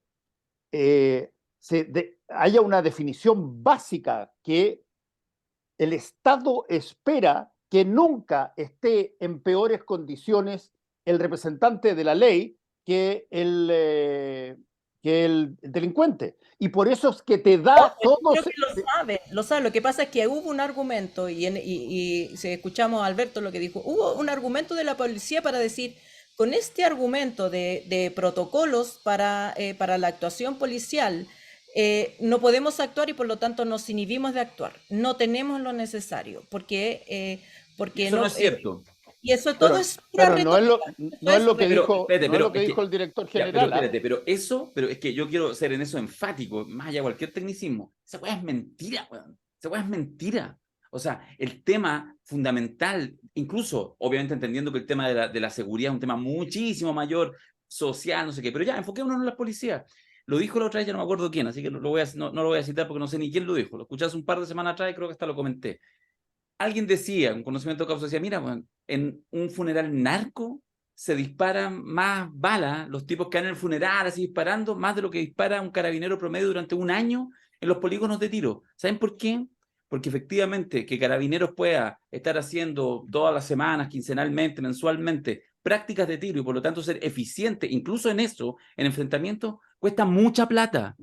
haya una definición básica que el Estado espera que nunca esté en peores condiciones el representante de la ley que el delincuente. Y por eso es que te da Creo todo. que lo sabe. Lo que pasa es que hubo un argumento, si escuchamos a Alberto lo que dijo, hubo un argumento de la policía para decir, con este argumento de protocolos para la actuación policial, no podemos actuar y por lo tanto nos inhibimos de actuar. No tenemos lo necesario, porque Eso no es cierto. y eso todo es pura Pero no es lo, retórica. no es lo que Pero, dijo, espérate, no es lo que pero es dijo el director Ya, general. pero espérate, pero es que yo quiero ser en eso enfático, más allá de cualquier tecnicismo. Esa weá es mentira, weón. Esa weá es mentira. O sea, el tema fundamental, incluso, obviamente entendiendo que el tema de la seguridad es un tema muchísimo mayor, social, no sé qué, pero ya, enfoquémonos en las policías. Lo dijo la otra vez, ya no me acuerdo quién, así que no lo voy a citar porque no sé ni quién lo dijo. Lo escuché hace un par de semanas atrás y creo que hasta lo comenté. Alguien decía, un conocimiento de causa decía, mira, weón, en un funeral narco se disparan más balas, los tipos que van en el funeral así disparando, más de lo que dispara un carabinero promedio durante un año en los polígonos de tiro. ¿Saben por qué? Porque efectivamente que Carabineros pueda estar haciendo todas las semanas, quincenalmente, mensualmente, prácticas de tiro y por lo tanto ser eficiente, incluso en eso, en enfrentamiento, cuesta mucha plata.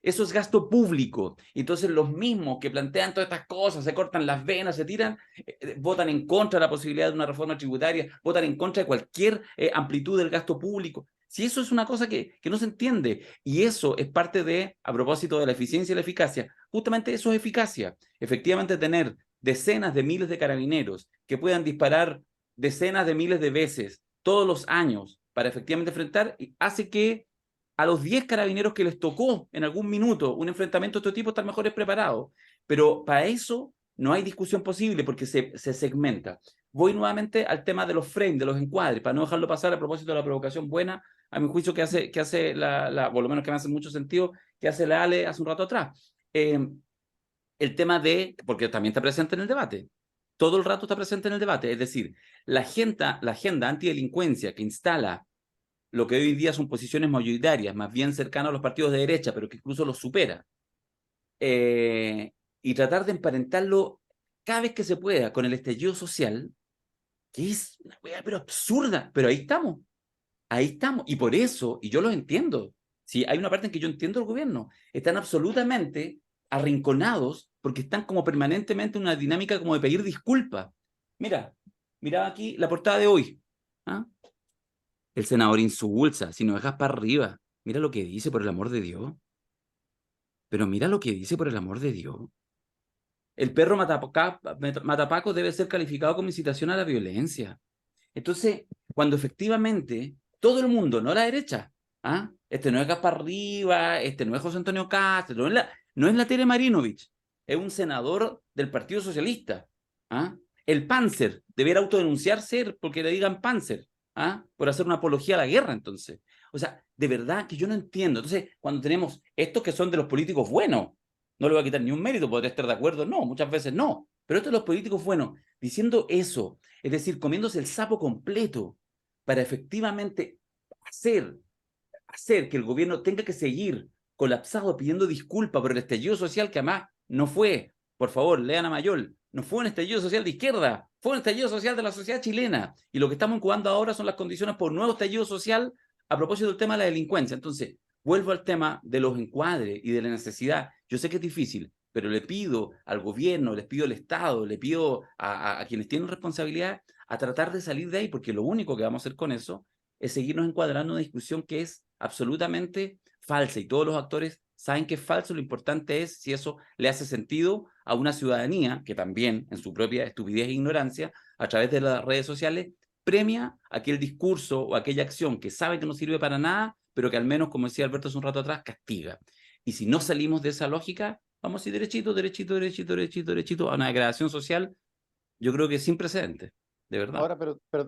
Eso es gasto público. Entonces los mismos que plantean todas estas cosas, se cortan las venas, se tiran, votan en contra de la posibilidad de una reforma tributaria, votan en contra de cualquier amplitud del gasto público. Si eso es una cosa que no se entiende, y eso es parte de, a propósito de la eficiencia y la eficacia, justamente eso es eficacia. Efectivamente tener decenas de miles de carabineros que puedan disparar decenas de miles de veces todos los años para efectivamente enfrentar, hace que a los 10 carabineros que les tocó en algún minuto un enfrentamiento de este tipo están mejores preparados. Pero para eso no hay discusión posible porque se segmenta. Voy nuevamente al tema de los frames, de los encuadres, para no dejarlo pasar a propósito de la provocación buena, a mi juicio que hace por lo menos que me hace mucho sentido, que hace la Ale hace un rato atrás. El tema de, porque también está presente en el debate, todo el rato está presente en el debate, es decir, la agenda antidelincuencia que instala lo que hoy día son posiciones mayoritarias, más bien cercanas a los partidos de derecha, pero que incluso los supera, y tratar de emparentarlo cada vez que se pueda con el estallido social, que es una weá pero absurda, pero ahí estamos. Ahí estamos. Y por eso, y yo lo entiendo, sí, hay una parte en que yo entiendo el gobierno, están absolutamente arrinconados porque están como permanentemente en una dinámica como de pedir disculpas. Mira aquí la portada de hoy. ¿Ah? El senador Insulza, si nos dejas para arriba, mira lo que dice, por el amor de Dios. Pero mira lo que dice, por el amor de Dios. El perro matapaco debe ser calificado como incitación a la violencia. Entonces, cuando efectivamente todo el mundo, no la derecha, ¿ah? Este no es Gaspar Rivas, este no es José Antonio Castro, no es la Tere Marinovich, es un senador del Partido Socialista. ¿Ah? El Panzer debiera autodenunciarse porque le digan Panzer, ¿ah? Por hacer una apología a la guerra, entonces. O sea, de verdad que yo no entiendo. Entonces, cuando tenemos estos que son de los políticos buenos, no le voy a quitar ni un mérito, podría estar de acuerdo, no, muchas veces no, pero estos de los políticos buenos, diciendo eso, es decir, comiéndose el sapo completo para efectivamente hacer que el gobierno tenga que seguir colapsado pidiendo disculpas por el estallido social, que además no fue, por favor, lean a Mayol, no fue un estallido social de izquierda, fue un estallido social de la sociedad chilena. Y lo que estamos incubando ahora son las condiciones por un nuevo estallido social a propósito del tema de la delincuencia. Entonces, vuelvo al tema de los encuadres y de la necesidad. Yo sé que es difícil, pero le pido al gobierno, les pido al Estado, le pido a quienes tienen responsabilidad a tratar de salir de ahí, porque lo único que vamos a hacer con eso es seguirnos encuadrando en una discusión que es absolutamente falsa y todos los actores saben que es falso. Lo importante es si eso le hace sentido a una ciudadanía que también, en su propia estupidez e ignorancia, a través de las redes sociales, premia aquel discurso o aquella acción que sabe que no sirve para nada, pero que al menos, como decía Alberto hace un rato atrás, castiga. Y si no salimos de esa lógica, vamos a ir derechito, derechito, derechito, derechito, derechito a una degradación social, yo creo que sin precedentes, de verdad. Ahora,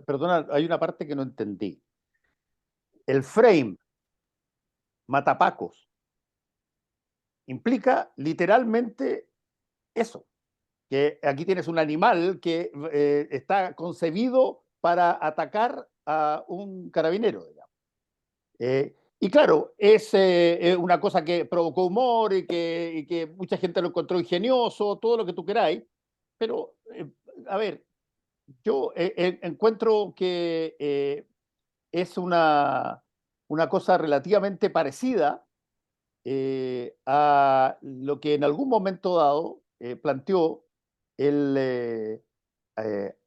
perdona, hay una parte que no entendí. El frame matapacos implica literalmente eso, que aquí tienes un animal que está concebido para atacar a un carabinero, digamos. Y claro, es una cosa que provocó humor y que mucha gente lo encontró ingenioso, todo lo que tú queráis, pero, a ver, yo encuentro que es una cosa relativamente parecida a lo que en algún momento dado planteó el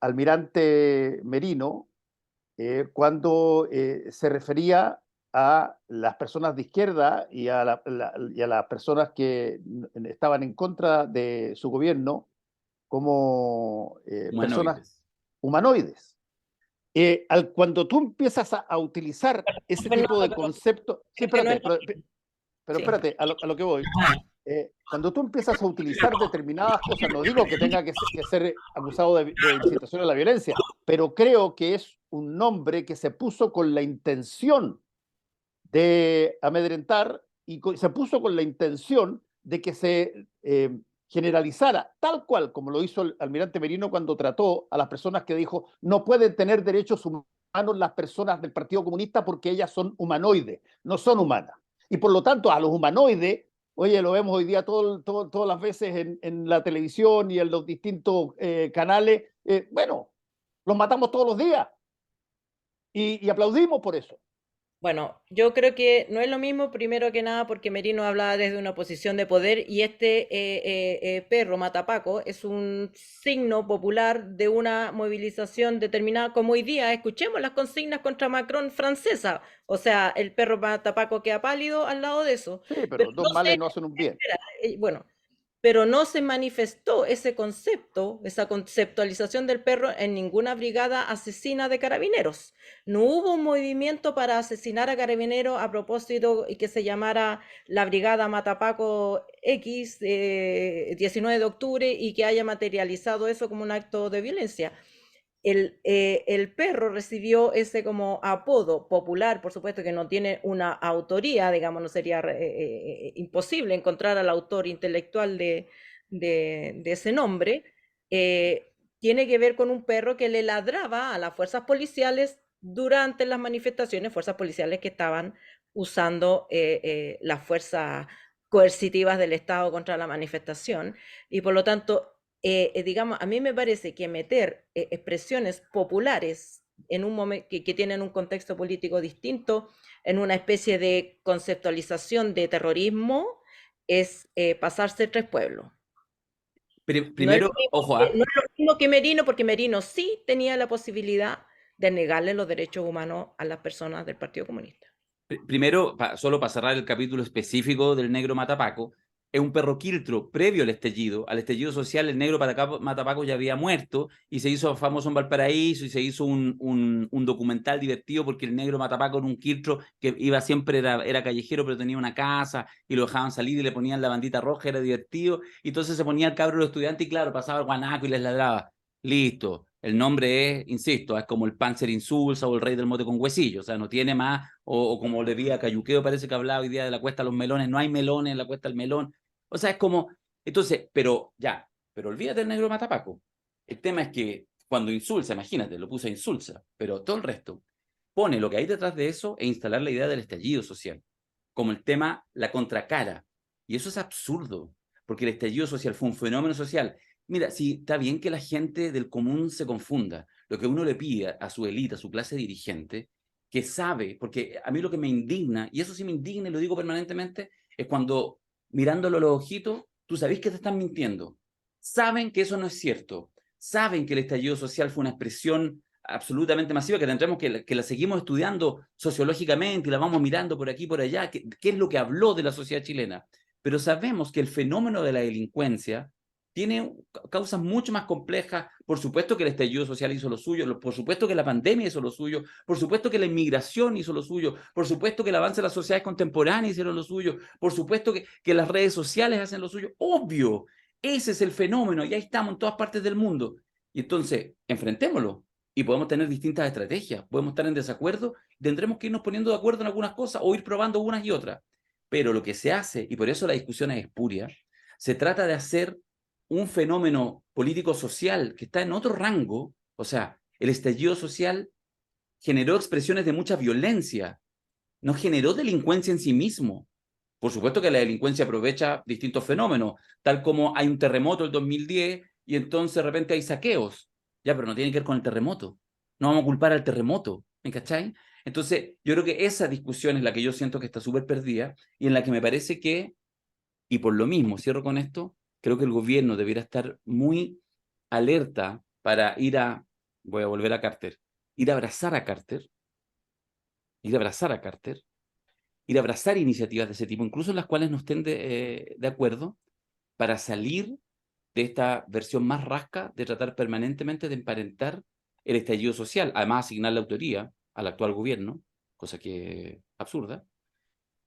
almirante Merino cuando se refería a las personas de izquierda y a las personas que estaban en contra de su gobierno como personas humanoides. Cuando tú empiezas a utilizar ese tipo de concepto, sí, espérate, pero Sí. espérate, a lo que voy. Cuando tú empiezas a utilizar determinadas cosas, no digo que tenga que ser acusado de incitación a la violencia, pero creo que es un nombre que se puso con la intención de amedrentar y se puso con la intención de que se generalizara, tal cual como lo hizo el almirante Merino cuando trató a las personas que dijo no pueden tener derechos humanos las personas del Partido Comunista porque ellas son humanoides, no son humanas. Y por lo tanto, a los humanoides, oye, lo vemos hoy día todas las veces en la televisión y en los distintos canales, bueno, los matamos todos los días y aplaudimos por eso. Bueno, yo creo que no es lo mismo, primero que nada, porque Merino hablaba desde una posición de poder y este perro matapaco es un signo popular de una movilización determinada, como hoy día escuchemos las consignas contra Macron francesa. O sea, el perro matapaco queda pálido al lado de eso. Sí, pero Pero dos no males se, no hacen un bien. bueno, pero no se manifestó ese concepto, esa conceptualización del perro en ninguna brigada asesina de carabineros. No hubo un movimiento para asesinar a carabineros a propósito y que se llamara la Brigada Matapaco X 19 de octubre y que haya materializado eso como un acto de violencia. El perro recibió ese como apodo popular, por supuesto que no tiene una autoría, digamos, no sería imposible encontrar al autor intelectual de ese nombre. Tiene que ver con un perro que le ladraba a las fuerzas policiales durante las manifestaciones, fuerzas policiales que estaban usando la fuerza coercitivas del Estado contra la manifestación, y por lo tanto, digamos, a mí me parece que meter expresiones populares en un momento que tienen un contexto político distinto, en una especie de conceptualización de terrorismo, es pasarse tres pueblos. No es Primero, ojo, no es lo mismo que Merino, porque Merino sí tenía la posibilidad de negarle los derechos humanos a las personas del Partido Comunista. Primero, solo para cerrar el capítulo específico del negro Matapaco, es un perro quiltro previo al estallido social. El negro Matapaco ya había muerto y se hizo famoso en Valparaíso y se hizo un documental divertido porque el negro Matapaco era un quiltro que iba siempre, era callejero, pero tenía una casa y lo dejaban salir y le ponían la bandita roja, era divertido. Y entonces se ponía el cabro de los estudiantes y claro, pasaba el guanaco y les ladraba. Listo. El nombre es, insisto, es como el Panzer Insulza o el Rey del Mote con Huesillo, o sea, no tiene más, o como le vi a Cayuqueo, parece que hablaba hoy día de la Cuesta de los Melones, no hay melones en la Cuesta del Melón, o sea, es como, entonces, pero ya, pero olvídate del negro Matapaco. El tema es que cuando Insulza, imagínate, lo puse a Insulza, pero todo el resto, pone lo que hay detrás de eso e instalar la idea del estallido social, como el tema, la contracara, y eso es absurdo, porque el estallido social fue un fenómeno social. Mira, sí, está bien que la gente del común se confunda. Lo que uno le pide a su élite, a su clase dirigente, que sabe, porque a mí lo que me indigna, y eso sí me indigna y lo digo permanentemente, es cuando mirándolo a los ojitos, tú sabés que te están mintiendo. Saben que eso no es cierto. Saben que el estallido social fue una expresión absolutamente masiva, que tendremos que la seguimos estudiando sociológicamente y la vamos mirando por aquí y por allá, qué es lo que habló de la sociedad chilena. Pero sabemos que el fenómeno de la delincuencia tiene causas mucho más complejas. Por supuesto que el estallido social hizo lo suyo, por supuesto que la pandemia hizo lo suyo, por supuesto que la inmigración hizo lo suyo, por supuesto que el avance de las sociedades contemporáneas hicieron lo suyo, por supuesto que las redes sociales hacen lo suyo. Obvio, ese es el fenómeno y ahí estamos en todas partes del mundo. Y entonces, enfrentémoslo. Y podemos tener distintas estrategias, podemos estar en desacuerdo, tendremos que irnos poniendo de acuerdo en algunas cosas o ir probando unas y otras. Pero lo que se hace, y por eso la discusión es espuria, se trata de hacer un fenómeno político-social que está en otro rango. O sea, el estallido social generó expresiones de mucha violencia, no generó delincuencia en sí mismo. Por supuesto que la delincuencia aprovecha distintos fenómenos, tal como hay un terremoto el 2010 y entonces de repente hay saqueos. Ya, pero no tiene que ver con el terremoto. No vamos a culpar al terremoto, ¿me cachai? Entonces, yo creo que esa discusión es la que yo siento que está súper perdida y en la que me parece que, y por lo mismo, cierro con esto, creo que el gobierno debería estar muy alerta para voy a volver a Carter, ir a abrazar a Carter, ir a abrazar a Carter, ir a abrazar iniciativas de ese tipo, incluso en las cuales no estén de acuerdo, para salir de esta versión más rasca de tratar permanentemente de emparentar el estallido social, además asignar la autoría al actual gobierno, cosa que es absurda,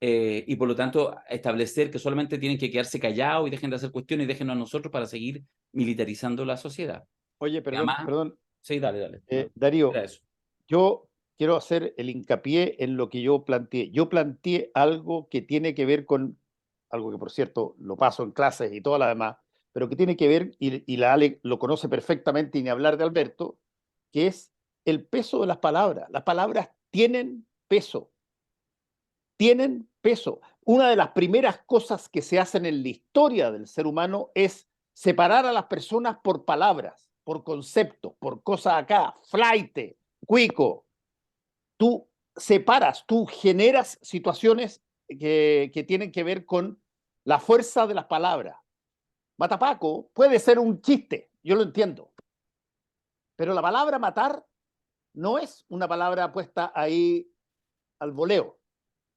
y por lo tanto establecer que solamente tienen que quedarse callados y dejen de hacer cuestiones y déjenos a nosotros para seguir militarizando la sociedad. Oye, Y perdón, además, perdón, sí, dale. No, Darío, era eso. yo quiero hacer el hincapié en lo que yo planteé. Yo planteé algo que tiene que ver con algo que, por cierto, lo paso en clases y todo lo demás, pero que tiene que ver, y la Ale lo conoce perfectamente, y ni hablar de Alberto, que es el peso de las palabras. Las palabras tienen peso, tienen peso. Una de las primeras cosas que se hacen en la historia del ser humano es separar a las personas por palabras, por conceptos, por cosas acá, flaite, cuico. Tú separas, tú generas situaciones que tienen que ver con la fuerza de las palabras. Matapaco puede ser un chiste, yo lo entiendo, pero la palabra matar no es una palabra puesta ahí al voleo.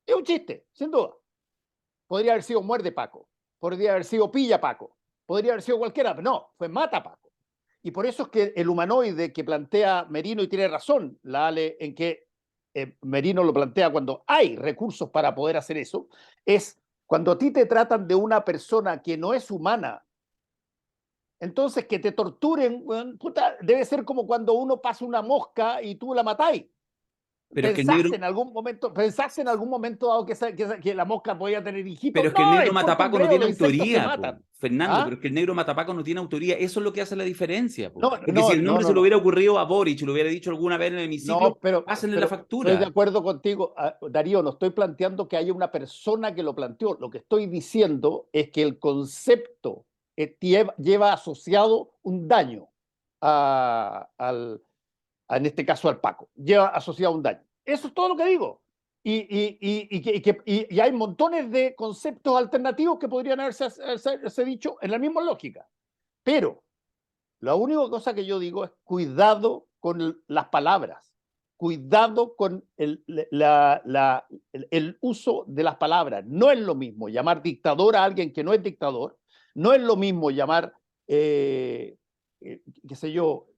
Es un chiste, sin duda. Podría haber sido muerde Paco, podría haber sido pilla Paco, podría haber sido cualquiera, pero no, fue mata Paco. Y por eso es que el humanoide que plantea Merino, y tiene razón la Ale en que Merino lo plantea cuando hay recursos para poder hacer eso, es cuando a ti te tratan de una persona que no es humana, entonces que te torturen, bueno, puta, debe ser como cuando uno pasa una mosca y tú la matáis. Pero es que el negro, ¿Pensaste en algún momento dado que la mosca podía tener hijitos? pero es que el No, negro es por matapaco no compreo, tiene los insectos se autoría, po, matan. Fernando, ¿Ah? pero es que el negro matapaco no tiene autoría. Eso es lo que hace la diferencia, po. No, Porque si el nombre se lo no. hubiera ocurrido a Boric, lo hubiera dicho alguna vez en el hemiciclo, No, pero pásenle la estoy de factura. acuerdo contigo, Darío. No estoy planteando que haya una persona que lo planteó. Lo que estoy diciendo es que el concepto lleva asociado un daño en este caso al Paco. Lleva asociado un daño. Eso es todo lo que digo. Y hay montones de conceptos alternativos que podrían haberse dicho en la misma lógica. Pero la única cosa que yo digo es cuidado con las palabras, cuidado con el uso de las palabras. No es lo mismo llamar dictador a alguien que no es dictador, no es lo mismo llamar, qué sé yo,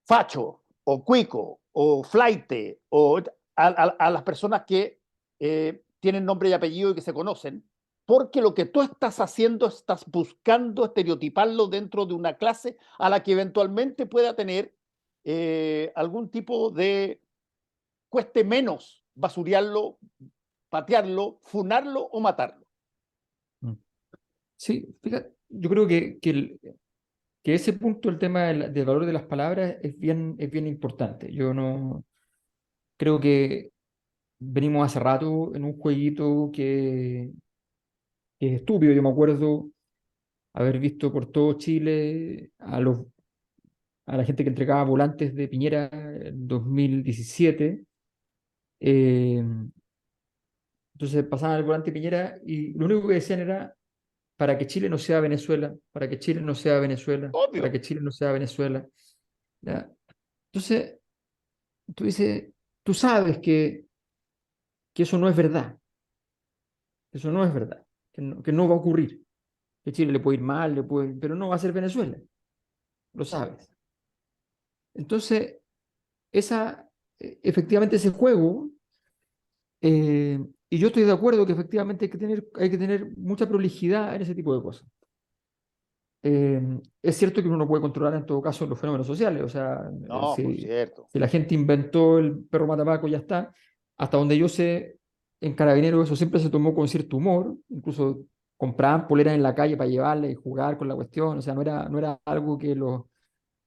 facho o cuico o flaite o a las personas que tienen nombre y apellido y que se conocen, porque lo que tú estás haciendo, estás buscando estereotiparlo dentro de una clase a la que eventualmente pueda tener algún tipo de cueste menos basurearlo, patearlo, funarlo o matarlo. Sí, fíjate, yo creo que ese punto, el tema del valor de las palabras, es bien importante. Yo no creo que venimos hace rato en un jueguito que es estúpido. Yo me acuerdo haber visto por todo Chile a la gente que entregaba volantes de Piñera en 2017. eh, entonces pasaban el volante de Piñera y lo único que decían era para que Chile no sea Venezuela, para que Chile no sea Venezuela, para Obvio. que Chile no sea Venezuela. ¿Ya? Entonces, tú dices, tú sabes que eso no es verdad, eso no es verdad, que no va a ocurrir, que Chile le puede ir mal, pero no va a ser Venezuela, lo sabes. Entonces, efectivamente ese juego, y yo estoy de acuerdo que efectivamente hay que tener mucha prolijidad en ese tipo de cosas. Es cierto que uno no puede controlar en todo caso los fenómenos sociales, o sea, No, por cierto. si la gente inventó el perro matapaco, ya está. Hasta donde yo sé, en Carabineros eso siempre se tomó con cierto humor, incluso compraban poleras en la calle para llevarle y jugar con la cuestión, o sea, no era algo que los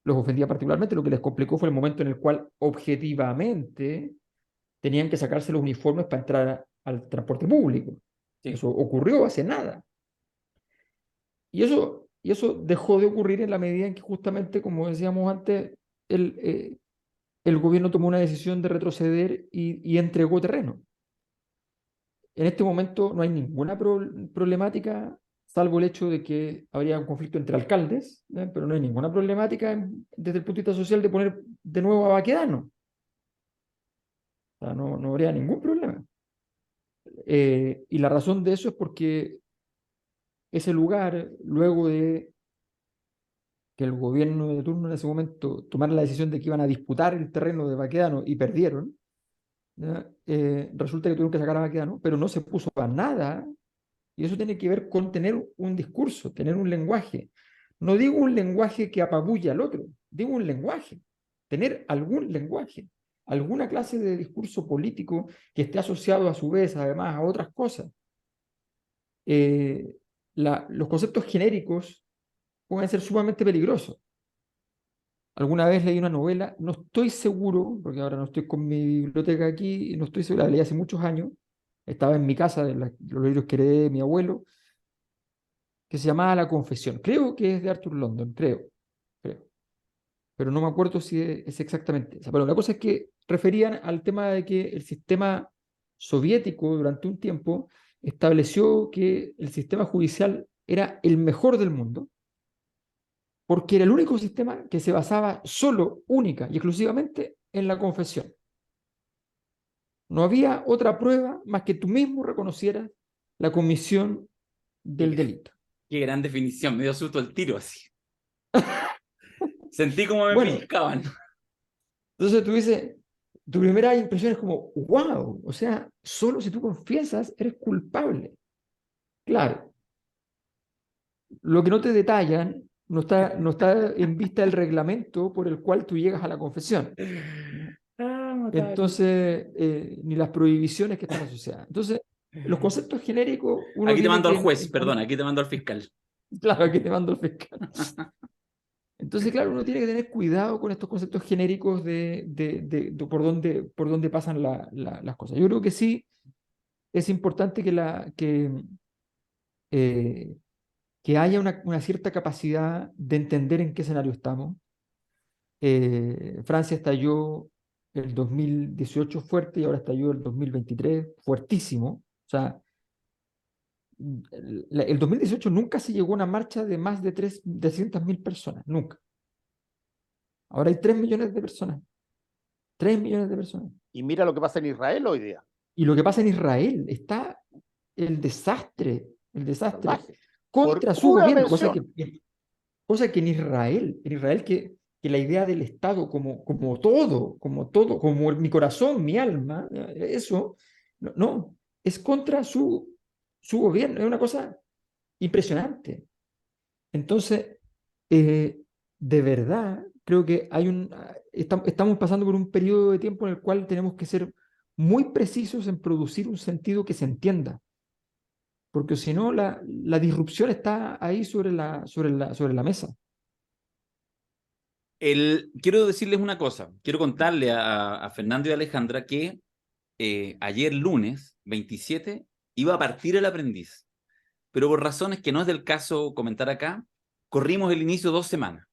ofendía particularmente. Lo que les complicó fue el momento en el cual objetivamente tenían que sacarse los uniformes para entrar al transporte público. Sí. Eso ocurrió hace nada. Y eso dejó de ocurrir en la medida en que justamente, como decíamos antes, el gobierno tomó una decisión de retroceder y entregó terreno. En este momento no hay ninguna problemática, salvo el hecho de que habría un conflicto entre alcaldes, pero no hay ninguna problemática desde el punto de vista social de poner de nuevo a Baquedano. O sea, no habría ningún problema. Y la razón de eso es porque ese lugar, luego de que el gobierno de turno en ese momento tomara la decisión de que iban a disputar el terreno de Baquedano y perdieron, resulta que tuvieron que sacar a Baquedano, pero no se puso a nada, y eso tiene que ver con tener un discurso, tener un lenguaje. No digo un lenguaje que apabulla al otro, digo un lenguaje, tener algún lenguaje, alguna clase de discurso político que esté asociado a su vez, además, a otras cosas. Los conceptos genéricos pueden ser sumamente peligrosos. Alguna vez leí una novela, no estoy seguro, porque ahora no estoy con mi biblioteca aquí, y no estoy seguro, la leí hace muchos años, estaba en mi casa, de los libros que heredé de mi abuelo, que se llamaba La Confesión. Creo que es de Arthur London, creo. Pero no me acuerdo si es exactamente esa. Pero la cosa es que referían al tema de que el sistema soviético durante un tiempo estableció que el sistema judicial era el mejor del mundo, porque era el único sistema que se basaba solo, única y exclusivamente en la confesión. No había otra prueba más que tú mismo reconocieras la comisión del delito. Qué gran definición, me dio susto el tiro así. Sentí como me Bueno, pellizcaban. entonces tú dices, tu primera impresión es como, wow, o sea, solo si tú confiesas eres culpable. Claro, lo que no te detallan no está en vista del reglamento por el cual tú llegas a la confesión. No, está bien. Entonces, ni las prohibiciones que están asociadas. Entonces, los conceptos genéricos, uno Aquí te tiene mando al que juez, perdón, aquí te mando al fiscal. Claro, aquí te mando el fiscal. Entonces, claro, uno tiene que tener cuidado con estos conceptos genéricos de por dónde pasan las cosas. Yo creo que sí es importante eh, que haya una cierta capacidad de entender en qué escenario estamos. Francia estalló el 2018 fuerte y ahora estalló el 2023 fuertísimo. O sea, el 2018 nunca se llegó a una marcha de más de 300.000 personas, nunca. Ahora hay 3 millones de personas. 3 millones de personas. Y mira lo que pasa en Israel hoy día. Y lo que pasa en Israel, está el desastre Salvaje. contra Por su pura gobierno, mención. cosa que en Israel que la idea del Estado como todo, como mi corazón, mi alma, eso, no, es contra su gobierno, es una cosa impresionante. Entonces, eh, de verdad, creo que estamos pasando por un periodo de tiempo en el cual tenemos que ser muy precisos en producir un sentido que se entienda, porque si no, la disrupción está ahí sobre la mesa. Quiero decirles una cosa, quiero contarle a Fernando y a Alejandra que ayer lunes 27 iba a partir el aprendiz, pero por razones que no es del caso comentar acá, corrimos el inicio 2 semanas,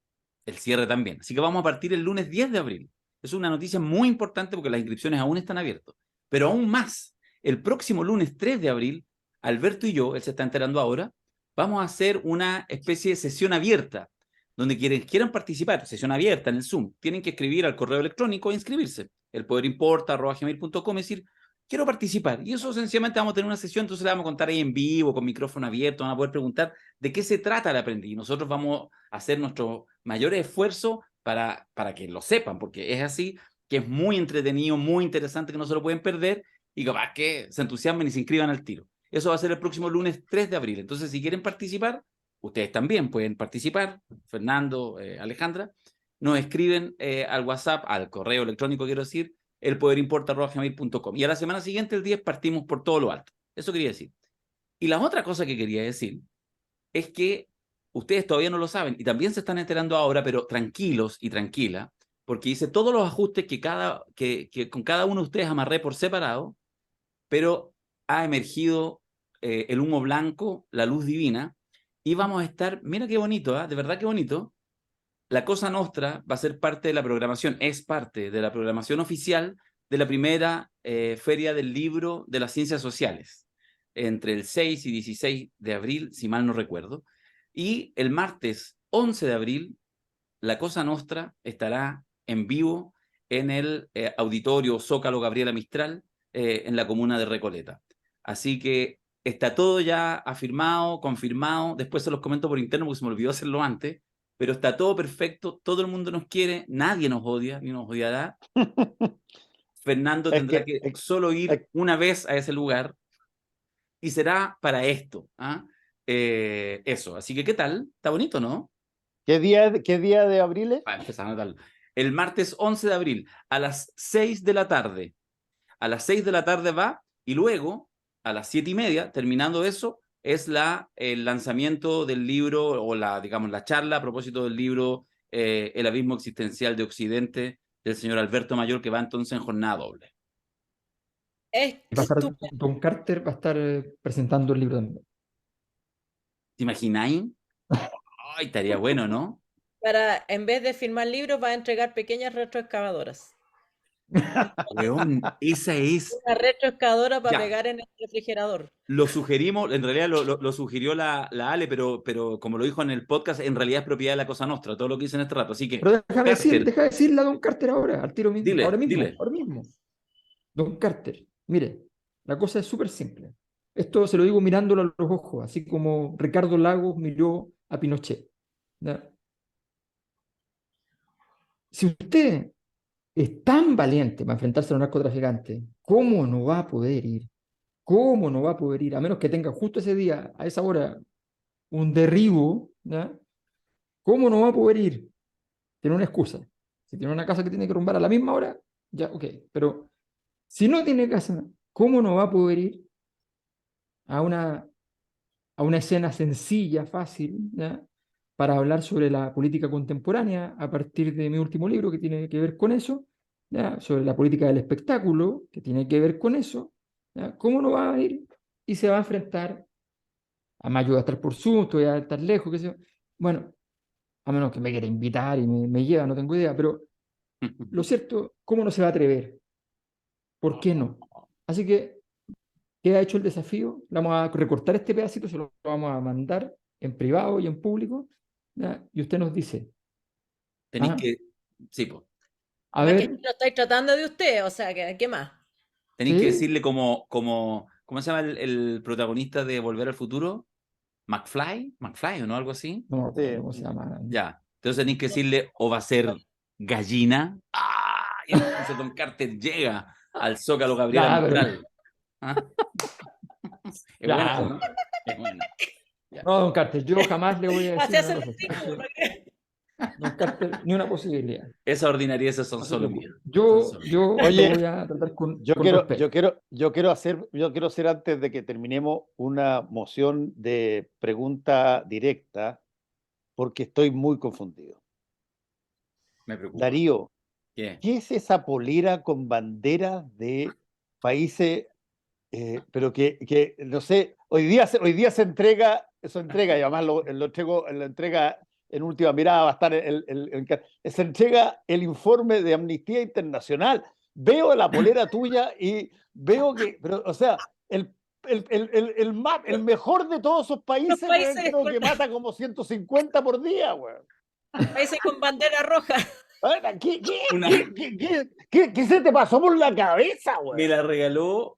el cierre también. Así que vamos a partir el lunes 10 de abril. Es una noticia muy importante porque las inscripciones aún están abiertas. Pero aún más, el próximo lunes 3 de abril, Alberto y yo, él se está enterando ahora, vamos a hacer una especie de sesión abierta, donde quienes quieran participar, sesión abierta en el Zoom, tienen que escribir al correo electrónico e inscribirse, elpoderimporta@gmail.com, y decir, quiero participar. Y eso sencillamente vamos a tener una sesión, entonces le vamos a contar ahí en vivo, con micrófono abierto, van a poder preguntar de qué se trata el aprendiz. Nosotros vamos a hacer nuestro mayor esfuerzo para que lo sepan, porque es así, que es muy entretenido, muy interesante, que no se lo pueden perder, y capaz que se entusiasmen y se inscriban al tiro. Eso va a ser el próximo lunes 3 de abril. Entonces, si quieren participar, ustedes también pueden participar, Fernando, Alejandra, nos escriben al WhatsApp, al correo electrónico, quiero decir, elpoderimporta@gmail.com. Y a la semana siguiente, el 10, partimos por todo lo alto. Eso quería decir. Y la otra cosa que quería decir es que ustedes todavía no lo saben y también se están enterando ahora, pero tranquilos y tranquila, porque hice todos los ajustes que con cada uno de ustedes amarré por separado, pero ha emergido el humo blanco, la luz divina, y vamos a estar, mira qué bonito, de verdad qué bonito. La Cosa Nostra va a ser parte de la programación, es parte de la programación oficial de la primera Feria del Libro de las Ciencias Sociales, entre el 6 y 16 de abril, si mal no recuerdo. Y el martes 11 de abril, La Cosa Nostra estará en vivo en el auditorio Zócalo Gabriela Mistral, en la comuna de Recoleta. Así que está todo ya afirmado, confirmado. Después se los comento por interno porque se me olvidó hacerlo antes. Pero está todo perfecto, todo el mundo nos quiere, nadie nos odia, ni nos odiará. Fernando tendrá que solo ir una vez a ese lugar y será para esto. Eso, así que ¿qué tal? Está bonito, ¿no? ¿Qué día de abril es? Empezar a anotarlo. El martes 11 de abril a las 6 de la tarde. A las 6 de la tarde va y luego a las 7:30, terminando eso, es el lanzamiento del libro o digamos, la charla a propósito del libro El abismo existencial de Occidente del señor Alberto Mayor, que va entonces en jornada doble. Don Carter va a estar presentando el libro también. ¿Te imagináis? Ay, estaría bueno, ¿no? En vez de firmar libros, va a entregar pequeñas retroexcavadoras. Weón, esa es. Una retroexcavadora para Ya. pegar en el refrigerador. Lo sugerimos, en realidad lo sugirió la Ale, pero como lo dijo en el podcast, en realidad es propiedad de la Cosa Nostra, todo lo que hice en este rato. Así que, Pero déjame Carter, decirle a Don Carter ahora, al tiro mismo, dile. ahora mismo. Don Carter, mire, la cosa es súper simple. Esto se lo digo mirándolo a los ojos, así como Ricardo Lagos miró a Pinochet, ¿ya? Si usted es tan valiente para enfrentarse a los narcotraficantes, ¿cómo no va a poder ir? ¿Cómo no va a poder ir? A menos que tenga justo ese día, a esa hora, un derribo, ¿ya? ¿Cómo no va a poder ir? Tiene una excusa. Si tiene una casa que tiene que rumbar a la misma hora, Ya, ok, pero si no tiene casa, ¿cómo no va a poder ir a una escena sencilla, fácil, ¿ya? Para hablar sobre la política contemporánea a partir de mi último libro que tiene que ver con eso, ¿ya? Sobre la política del espectáculo que tiene que ver con eso, ¿ya? ¿Cómo no va a ir y se va a enfrentar? Además, yo voy a estar por Zoom, voy a estar lejos, qué sé yo. Bueno, a menos que me quiera invitar y me lleva, no tengo idea, pero lo cierto, ¿cómo no se va a atrever? ¿Por qué no? Así que queda hecho el desafío, vamos a recortar este pedacito, se lo vamos a mandar en privado y en público, ¿ya? Y usted nos dice, Tenéis ah, que, sí, po. a Más que ver, lo estáis tratando de usted, o sea, ¿qué más? Tenéis que ¿sí? decirle ¿cómo se llama el protagonista de Volver al Futuro? ¿McFly o no? Algo así. No me Sí. acuerdo cómo se llama. Ya. Entonces tenéis que decirle, o va a ser gallina. ¡Ah! Y entonces Don Carter llega al Zócalo Gabriela Ya, pero, Mistral. ¿Ah? Es buena, ya. ¿no? Es buena. Ya. No, don Carter, yo jamás le voy a Así decir hacen una los cosa así. tipos, ¿no crees? Don Carter, ni una posibilidad. Esas ordinarieces son No se solo preocupe. mías. Son Yo, solo mías. yo lo Oye, voy a tratar Yo con quiero, respeto. yo quiero hacer antes de que terminemos una moción de pregunta directa, porque estoy muy confundido. Me preocupa. Darío, ¿Qué? ¿qué es esa polera con bandera de países, pero que no sé, hoy día se entrega, eso entrega, y además lo entrega en última mirada, va a estar se entrega el informe de Amnistía Internacional. Veo la polera tuya y veo que, pero, o sea, el mejor de todos esos Los países, weón, países creo con, que mata como 150 por día, weón. países con bandera roja. Ahora, Una- ¿qué se te pasó por la cabeza, Me weón? la regaló,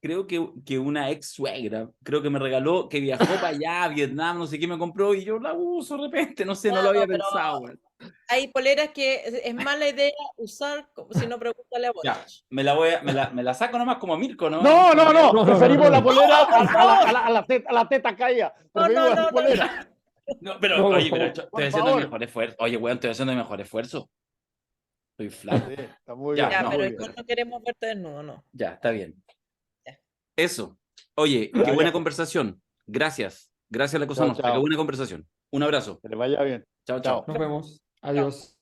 creo que una ex suegra, creo que me regaló, que viajó para allá, a Vietnam, no sé qué me compró, y yo la uso de repente, no sé, no lo había pero pensado, güey. hay poleras que es mala idea usar, si no, pregúntale a Ya, Boric. me la saco nomás como Mirko, ¿no? No, no, no, No, no, preferimos no, la no. polera por favor. a la teta caída. No, Preferimos no, la no, no, polera. No, pero, No, por oye, pero favor. estoy Por haciendo mi favor. mejor esfuerzo. Oye, weón, estoy haciendo mi mejor esfuerzo. Estoy flaco. Sí, está muy Ya, bien, Ya, está no, pero muy igual bien. no queremos verte desnudo, no. ya, está bien. Ya. Eso. Oye, Ya, qué buena viejo. conversación. Gracias. Gracias a la Cosa Chao, Nostra. Qué chao. buena conversación. Un abrazo. Que le vaya bien. Chao, Chao. chao. Nos vemos. Chao. Adiós.